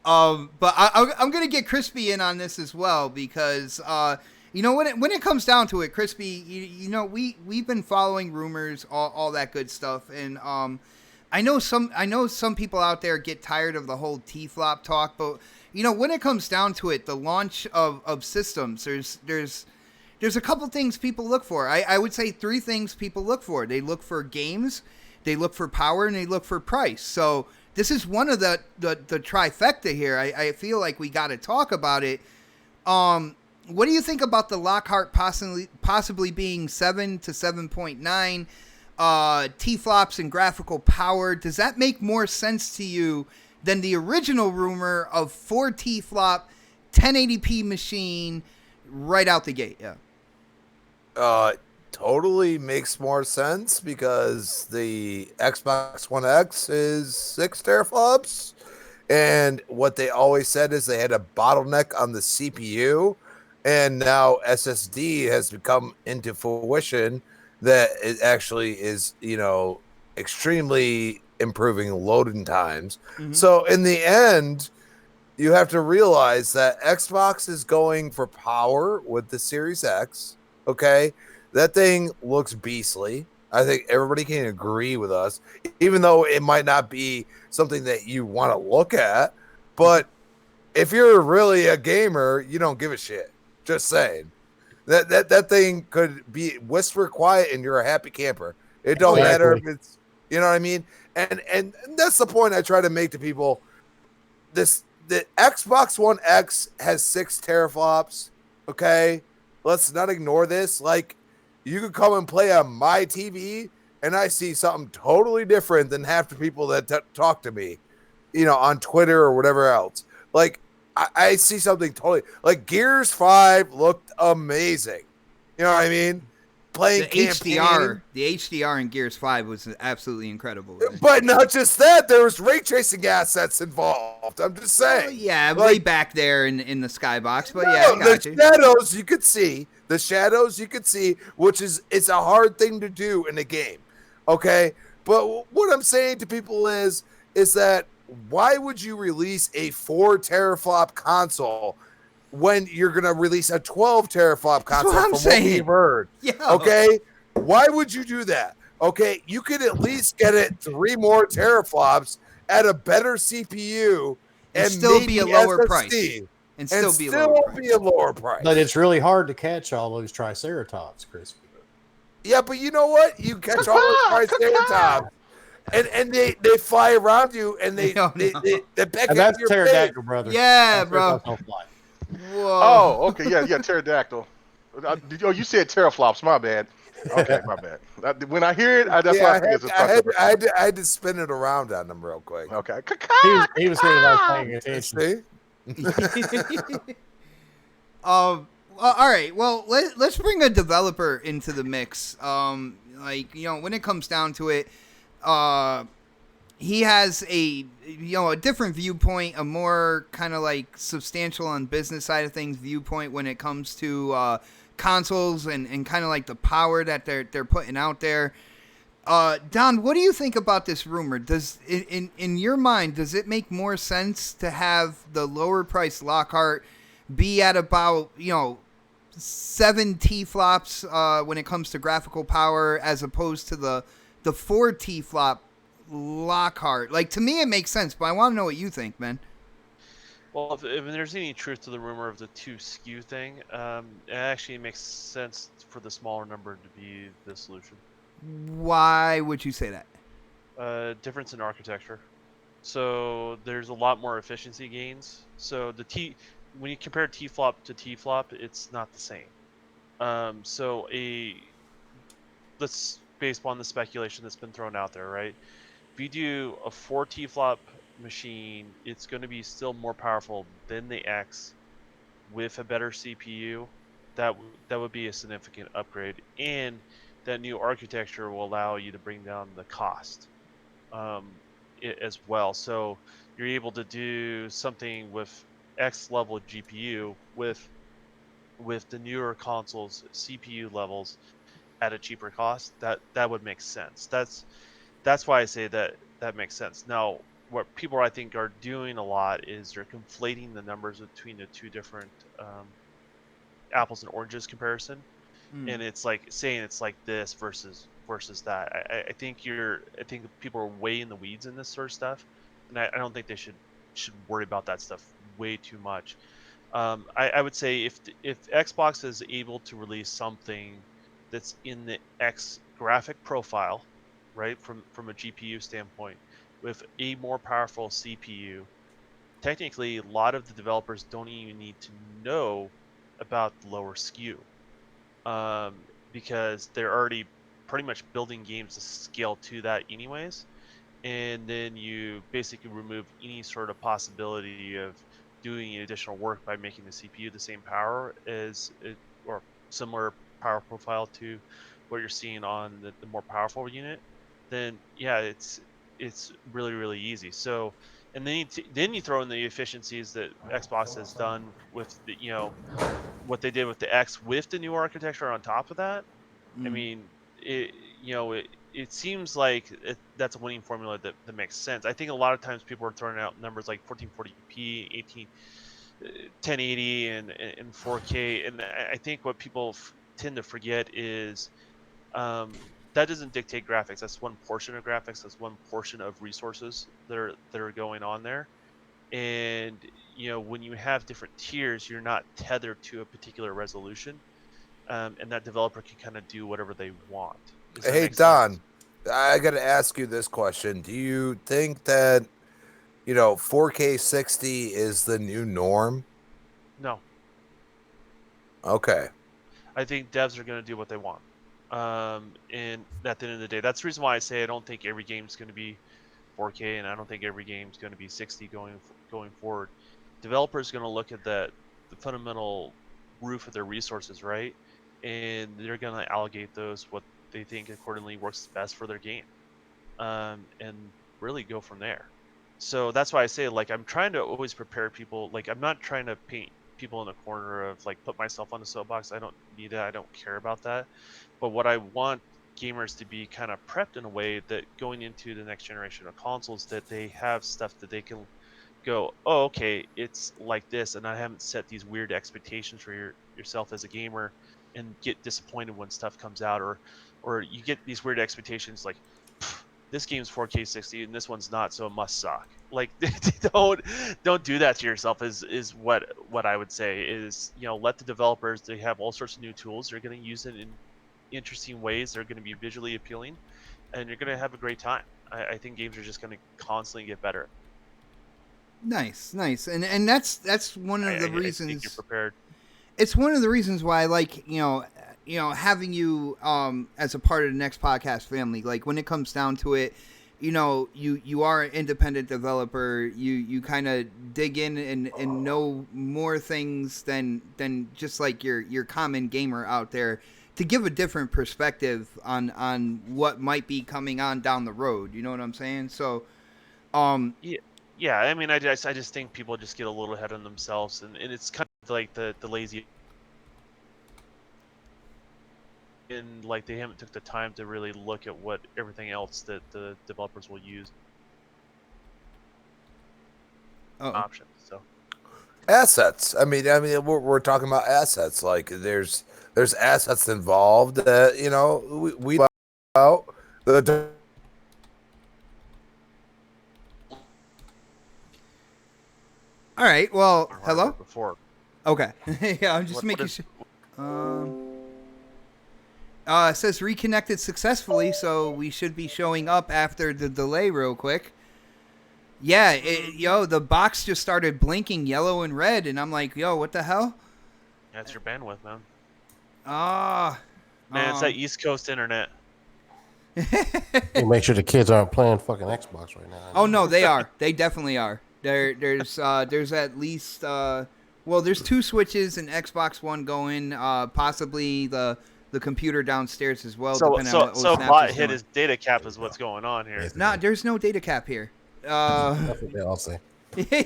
But I'm gonna get Crispy in on this as well, because you know, when it comes down to it, Crispy, you know, we've been following rumors, all that good stuff, and I know some people out there get tired of the whole T-flop talk, but you know, when it comes down to it, the launch of systems, there's a couple things people look for. I would say 3 things people look for. They look for games, they look for power, and they look for price. So this is one of the trifecta here. I feel like we got to talk about it. What do you think about the Lockhart possibly being 7 to 7.9? T-flops and graphical power? Does that make more sense to you than the original rumor of 4 T-flop 1080p machine right out the gate? Yeah. Totally makes more sense, because the Xbox One X is 6 teraflops, and what they always said is they had a bottleneck on the CPU, and now SSD has become into fruition that it actually is, you know, extremely improving loading times. Mm-hmm. So in the end, you have to realize that Xbox is going for power with the Series X. Okay, that thing looks beastly. I think everybody can agree with us, even though it might not be something that you want to look at. But if you're really a gamer, you don't give a shit. Just saying. That thing could be whisper quiet and you're a happy camper. It don't matter if it's, you know what I mean? And that's the point I try to make to people. The Xbox One X has 6 teraflops. Okay, let's not ignore this. Like, you could come and play on my TV and I see something totally different than half the people that talk to me, you know, on Twitter or whatever else. Like, I see something totally, like Gears 5 looked amazing. You know what I mean? Playing the HDR in Gears 5 was absolutely incredible. Right? But not just that, there was ray tracing assets involved. I'm just saying. Yeah, like, way back there in the skybox. But yeah, I got you. Shadows you could see. The shadows you could see, which is, it's a hard thing to do in a game. Okay? But what I'm saying to people is that why would you release a 4 teraflop console when you're going to release a 12 teraflop console from what we've heard? Yeah. Okay? Why would you do that? Okay, you could at least get it 3 more teraflops at a better CPU And and still maybe be a lower price. SSD And and still be a lower price. be a lower price. But it's really hard to catch all those Triceratops, Crispy. Yeah, but you know what? You catch all those Triceratops, and they fly around you, and they No, no. peck And at that's your face. pterodactyl, brother. Yeah, bro. Triceratops don't fly. Whoa. Oh, okay, yeah, pterodactyl. Oh, you said teraflops. My bad. Okay, my bad. When I hear it, that's Yeah, why I think it's a Triceratops. I had to spin it around on them real quick. Okay. He was saying I was paying attention. See? Well, all right. Well, let's bring a developer into the mix. Like, you know, when it comes down to it, he has a different viewpoint, a more kind of like substantial on business side of things viewpoint when it comes to consoles and kind of like the power that they're putting out there. Don, what do you think about this rumor? Does in your mind, does it make more sense to have the lower price Lockhart be at about 7 T-flops when it comes to graphical power as opposed to the 4 T-flop Lockhart? Like, to me it makes sense, but I want to know what you think, man. Well, if there's any truth to the rumor of the 2 SKU thing, it actually makes sense for the smaller number to be the solution. Why would you say that? Difference in architecture. So there's a lot more efficiency gains. So when you compare T-flop to T-flop, it's not the same. Let's based upon the speculation that's been thrown out there, right? If you do a 4 T-flop machine, it's going to be still more powerful than the X with a better CPU. That would be a significant upgrade, and that new architecture will allow you to bring down the cost as well. So you're able to do something with X level GPU with the newer consoles CPU levels at a cheaper cost. That would make sense. That's why I say that makes sense. Now, what people I think are doing a lot is they're conflating the numbers between the 2 different apples and oranges comparison, and it's like saying it's like this versus that. I think people are way in the weeds in this sort of stuff, and I don't think they should worry about that stuff way too much. I would say if Xbox is able to release something that's in the X graphic profile, right, from a GPU standpoint, with a more powerful CPU, technically a lot of the developers don't even need to know about the lower SKU, because they're already pretty much building games to scale to that anyways. And then you basically remove any sort of possibility of doing additional work by making the CPU the same power or similar power profile to what you're seeing on the more powerful unit. Then yeah, it's really really easy. So, and then you throw in the efficiencies that Xbox has done with the what they did with the X with the new architecture on top of that. I mean, it seems like that's a winning formula that makes sense. I think a lot of times people are throwing out numbers like 1440p, 1080, and 4K, and I think what people tend to forget is that doesn't dictate graphics. That's one portion of graphics. That's one portion of resources that are going on there. And when you have different tiers, you're not tethered to a particular resolution, and that developer can kind of do whatever they want. Hey, Don, I got to ask you this question. Do you think that 4K 60 is the new norm? No. Okay. I think devs are going to do what they want. And at the end of the day, that's the reason why I say I don't think every game is going to be 4K, and I don't think every game is going to be 60 going forward. Developers are going to look at the fundamental roof of their resources, right? And they're going to allocate those what they think accordingly works best for their game, and really go from there. So that's why I say, like, I'm trying to always prepare people. Like, I'm not trying to paint people in the corner of like put myself on the soapbox. I don't need that. I don't care about that. But what I want gamers to be kind of prepped in a way that going into the next generation of consoles, that they have stuff that they can go, oh, okay, it's like this, and I haven't set these weird expectations for yourself as a gamer and get disappointed when stuff comes out, or or you get these weird expectations like, this game's 4K 60 and this one's not, so it must suck. Like, don't do that to yourself. Is what I would say is, let the developers, they have all sorts of new tools. They're going to use it in interesting ways. They're going to be visually appealing, and you're going to have a great time. I think games are just going to constantly get better. Nice, and that's one of the reasons. I think you're prepared. It's one of the reasons why I like having you as a part of the Next Podcast family. Like, when it comes down to it, you are an independent developer. You kind of dig in and know more things than just like your common gamer out there, to give a different perspective on what might be coming on down the road. You know what I'm saying? So, yeah. I mean, I just think people just get a little ahead of themselves, and it's kind of like the lazy. And like, they haven't took the time to really look at what everything else that the developers will use. Options. So assets. I mean, we're talking about assets. Like, there's assets involved that we about the. All right. Well, hello. Before. Okay. Yeah, I'm just making sure. It says reconnected successfully, so we should be showing up after the delay real quick. Yeah, the box just started blinking yellow and red, and I'm like, yo, what the hell? That's your bandwidth, man. Man, it's that East Coast internet. Make sure the kids aren't playing fucking Xbox right now. Oh no, they are. They definitely are. There's at least there's 2 Switches and Xbox One going, possibly the computer downstairs as well. So Bot hit doing. his data cap is what's going on here. Nah, there's no data cap here. That's what they all say.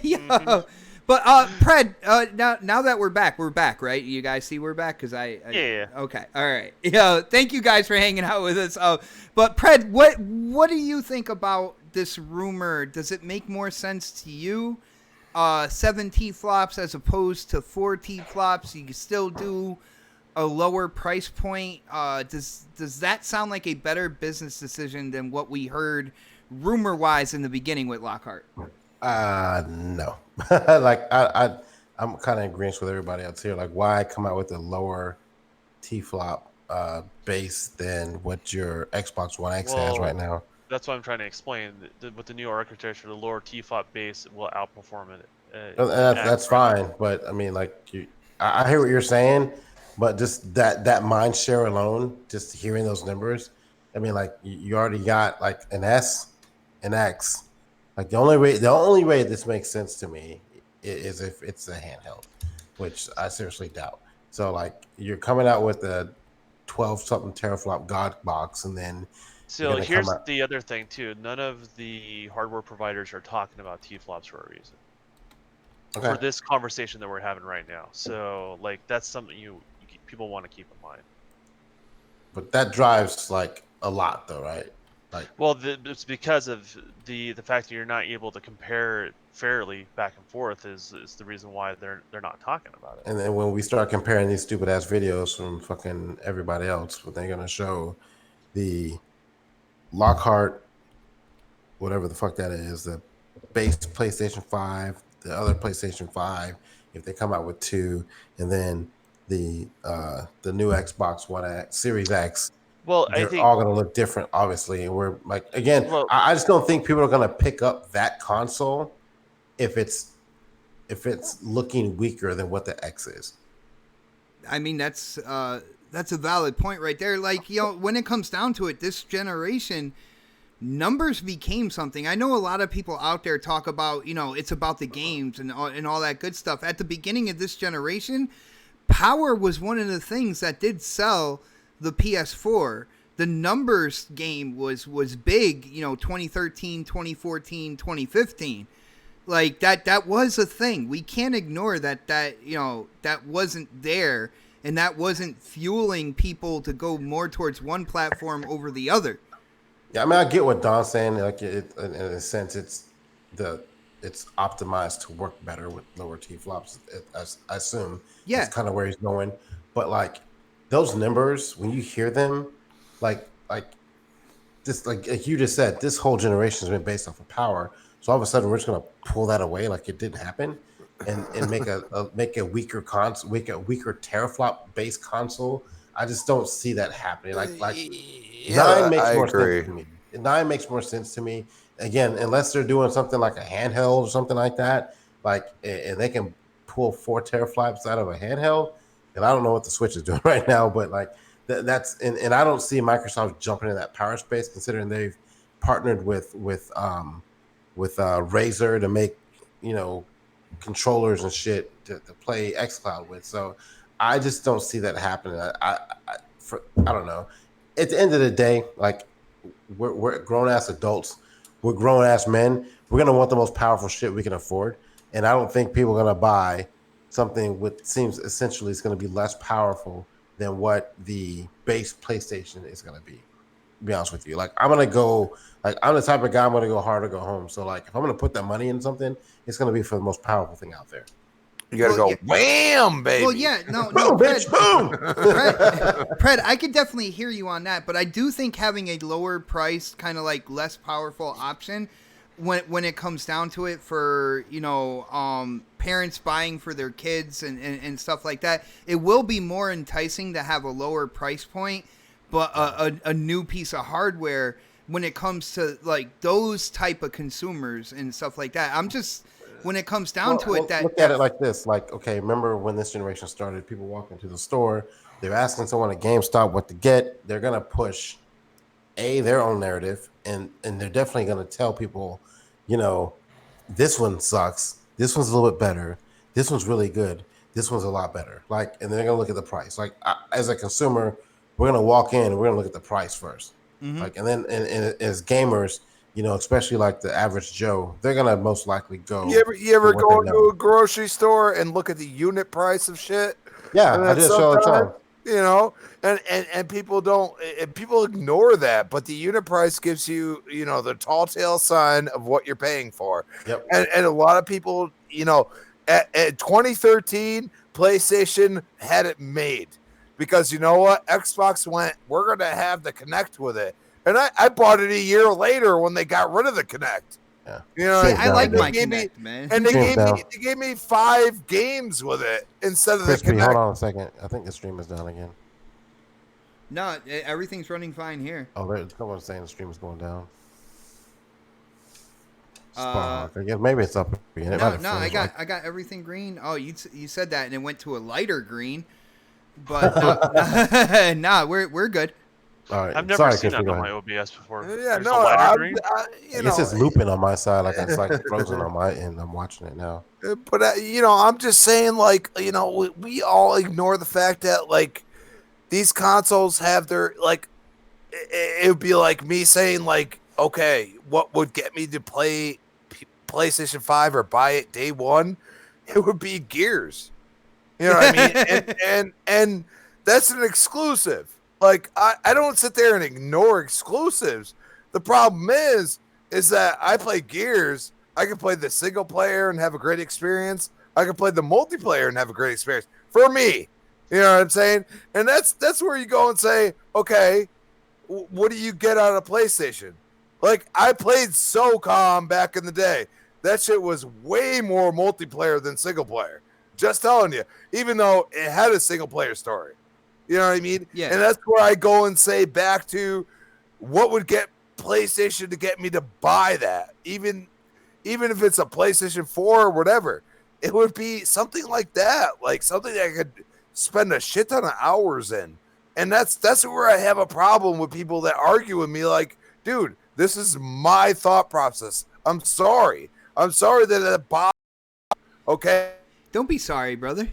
Yeah. But Pred, now that we're back, right? You guys see we're back? Because yeah. Okay, all right. Yeah, thank you guys for hanging out with us. But Pred, what do you think about this rumor? Does it make more sense to you? 7 T-flops as opposed to 4 T-flops. You can still do a lower price point. Does that sound like a better business decision than what we heard rumor-wise in the beginning with Lockhart? No. Like, I'm kind of in agreement with everybody else here. Like, why come out with a lower T-flop base than what your Xbox One X has right now? That's what I'm trying to explain. With the new architecture, the lower T-flop base will outperform it. That's fine, but I mean, like, I hear what you're saying, but just that mind share alone, just hearing those numbers, I mean, like, you already got like an S, an X. Like, the only way this makes sense to me is if it's a handheld, which I seriously doubt. So, like, you're coming out with a 12-something teraflop God box, and then. So here's the other thing too. None of the hardware providers are talking about T-flops for a reason. Okay. For this conversation that we're having right now. So, like, that's something people want to keep in mind. But that drives like a lot, though, right? Like, well, it's because of the fact that you're not able to compare it fairly back and forth is the reason why they're not talking about it. And then when we start comparing these stupid ass videos from fucking everybody else, what they're gonna show the Lockhart, whatever the fuck that is, the base PlayStation 5, the other PlayStation 5, if they come out with 2, and then the new Xbox One X, Series X, well, they're all going to look different, obviously. And we're like, again, I just don't think people are going to pick up that console if it's looking weaker than what the X is. I mean, that's a valid point right there. Like, when it comes down to it, this generation, numbers became something. I know a lot of people out there talk about, it's about the games and all that good stuff. At the beginning of this generation, power was one of the things that did sell the PS4. The numbers game was big, 2013, 2014, 2015. Like, that was a thing. We can't ignore that wasn't there. And that wasn't fueling people to go more towards one platform over the other. Yeah, I mean, I get what Don's saying. Like, in a sense, it's optimized to work better with lower T-flops. I assume. Yeah, that's kind of where he's going. But like, those numbers, when you hear them, like this, like you just said, this whole generation has been based off of power. So all of a sudden, we're just gonna pull that away like it didn't happen, and make a weaker weaker teraflop based console. I just don't see that happening. Like Yeah, nine makes I more agree. sense to me. Nine makes more sense to me. Again, unless they're doing something like a handheld or something like that, like and they can pull 4 teraflops out of a handheld. And I don't know what the Switch is doing right now, but like that's and I don't see Microsoft jumping in that power space, considering they've partnered with Razer to make controllers and shit to play XCloud with. So I just don't see that happening. I don't know. At the end of the day, like we're grown ass adults, we're grown ass men. We're gonna want the most powerful shit we can afford, and I don't think people are gonna buy something with seems essentially is gonna be less powerful than what the base PlayStation is gonna be. To be honest with you, like I'm gonna go, like I'm the type of guy I'm gonna go hard or go home. So like if I'm gonna put that money in something, it's gonna be for the most powerful thing out there. You gotta Well, go wham, baby. Well, yeah, no, Boom, Pred, bitch, boom. Pred, I could definitely hear you on that, but I do think having a lower price, kind of like less powerful option, when it comes down to it, for parents buying for their kids and stuff like that, it will be more enticing to have a lower price point, but a new piece of hardware when it comes to like those type of consumers and stuff like that. When it comes down to it, look at it like this. Like, okay, remember when this generation started, people walk into the store, they're asking someone at GameStop what to get. They're gonna push their own narrative, and they're definitely gonna tell people, this one sucks, this one's a little bit better, this one's really good, this one's a lot better. Like, and they're gonna look at the price. Like, as a consumer, we're gonna walk in and we're gonna look at the price 1st. Mm-hmm. Like, and then and as gamers, especially like the average Joe, they're gonna most likely go. You ever go into a grocery store and look at the unit price of shit? Yeah, I do that all the time. And people don't, and people ignore that, but the unit price gives you, the tall tale sign of what you're paying for. Yep. And a lot of people, at 2013, PlayStation had it made because you know what? Xbox went, we're going to have the Kinect with it. And I bought it a year later when they got rid of the Kinect. Yeah. I like my Kinect, man. And they gave me 5 games with it instead of Crispy, the Kinect. hold on a second. I think the stream is down again. No, everything's running fine here. Oh, there's someone saying the stream is going down. I guess maybe it's up again. No, I got everything green. Oh, you said that, and it went to a lighter green. But nah, we're good. All right. I've never seen that on my OBS before. Yeah, There's no, a lighter green? I guess it's looping on my side. Like it's like frozen on my end. I'm watching it now. But I'm just saying, like, we all ignore the fact that like these consoles have their like. It would be like me saying like, okay, what would get me to play PlayStation 5 or buy it day one? It would be Gears. You know what I mean? and that's an exclusive. Like, I don't sit there and ignore exclusives. The problem is that I play Gears. I can play the single player and have a great experience. I can play the multiplayer and have a great experience. For me, you know what I'm saying? And that's where you go and say, okay, what do you get out of PlayStation? Like, I played SOCOM back in the day. That shit was way more multiplayer than single player. Just telling you. Even though it had a single player story. You know what I mean? Yeah. And that's where I go and say back to what would get PlayStation to get me to buy that. Even if it's a PlayStation 4 or whatever, it would be something like that. Like something that I could spend a shit ton of hours in. And that's where I have a problem with people that argue with me like, dude, this is my thought process. I'm sorry that it bothers. Okay? Don't be sorry, brother.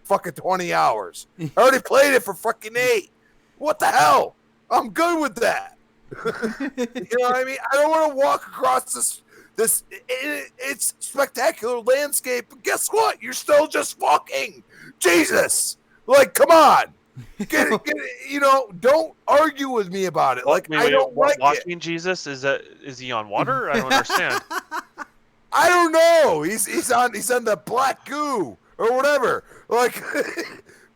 Fucking 20 hours. I already played it for fucking 8. What the hell? I'm good with that. You know what I mean? I don't want to walk across this it's spectacular landscape, but guess what? You're still just walking. Jesus. Like, come on. Get it, don't argue with me about it. Like, I don't like it. Walking Jesus, is he on water? I don't understand. I don't know. He's on the black goo or whatever. Like,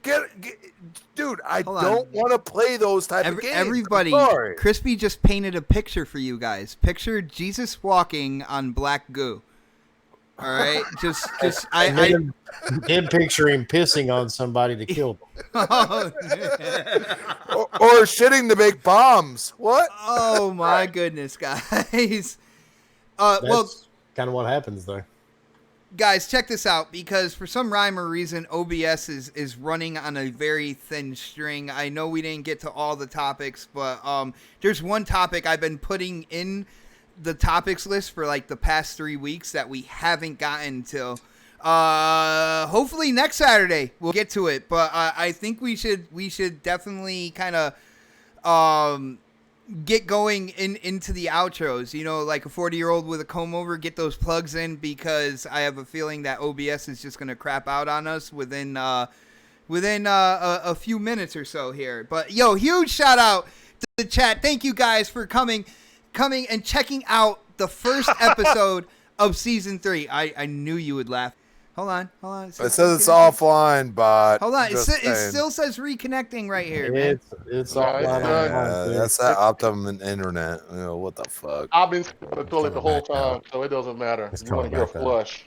Dude, I Hold on. don't want to play those type of games. Everybody, Sorry. Crispy just painted a picture for you guys. Picture Jesus walking on black goo. All right, just And then picture him pissing on somebody to kill them. Oh, or shitting to make bombs. What? oh my goodness, guys. That's Well, kind of what happens there. guys, check this out, because for some rhyme or reason, OBS is running on a very thin string. I know we didn't get to all the topics, but there's one topic I've been putting in the topics list for like the past 3 weeks that we haven't gotten to. Hopefully next Saturday we'll get to it, but I think we should definitely kind of get going into the outros, you know, like a 40-year-old with a comb over, get those plugs in, because I have a feeling that OBS is just going to crap out on us within a few minutes or so here. But yo, huge shout out to the chat. Thank you guys for coming and checking out the first episode of season 3. I knew you would laugh. Hold on. It says it's offline, but Hold on. It still says reconnecting right here, man. It's Yeah, all it's done. that's that optimum internet. You know, what the fuck? I've been on the toilet the whole time, so it doesn't matter. It's You want to coming hear a back flush?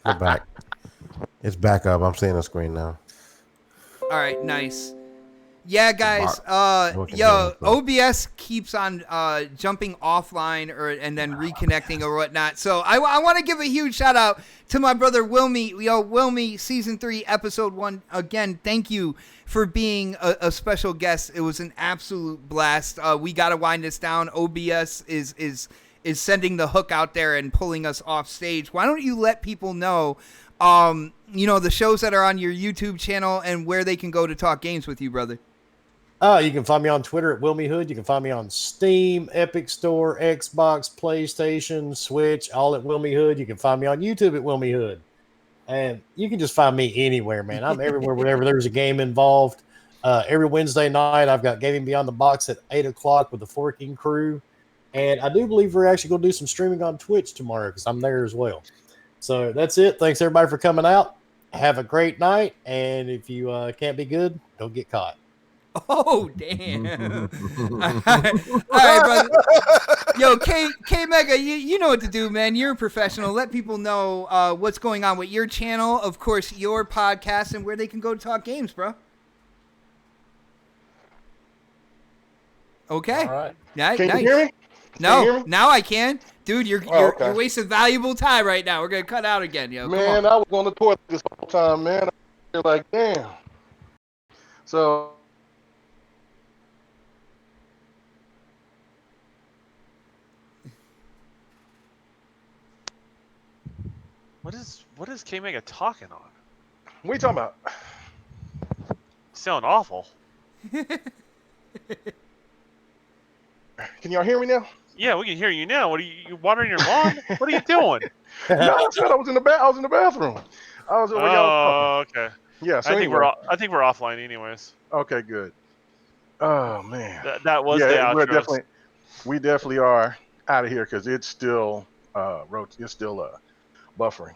We're back. It's back up. I'm seeing the screen now. All right, nice. Yeah, guys. Looking Yo, down, so. OBS keeps on jumping offline and then reconnecting or whatnot. So I want to give a huge shout out to my brother Wilmy. Yo, Wilmy, season 3, episode 1. Again, thank you for being a special guest. It was an absolute blast. We got to wind this down. OBS is sending the hook out there and pulling us off stage. Why don't you let people know, you know, the shows that are on your YouTube channel and where they can go to talk games with you, brother? You can find me on Twitter at WilmyHood. You can find me on Steam, Epic Store, Xbox, PlayStation, Switch, all at WilmyHood. You can find me on YouTube at WilmyHood. And you can just find me anywhere, man. I'm everywhere whenever there's a game involved. Every Wednesday night, I've got Gaming Beyond the Box at 8 o'clock with the Forking crew. And I do believe we're actually going to do some streaming on Twitch tomorrow because I'm there as well. So that's it. Thanks, everybody, for coming out. Have a great night. And if you can't be good, don't get caught. Oh, damn. All right, brother. Yo, K Mega, you know what to do, man. You're a professional. Let people know what's going on with your channel, of course, your podcast, and where they can go to talk games, bro. Okay. All right. Nice. Can you hear me? No, Can you hear me? now I can. Dude, you're okay. you're wasting valuable time right now. We're going to cut out again, yo. Man, I was on the toilet this whole time, man. I was like, damn. So. What is K Mega talking on? What are you talking about? You sound awful. Can y'all hear me now? Yeah, we can hear you now. What are you watering your lawn? What are you doing? No, I said I was in the bathroom. I was. Oh, okay. Yeah. So I think anyway. I think we're offline anyways. Okay, good. Oh man. That was the outro. We definitely are out of here because it's still buffering.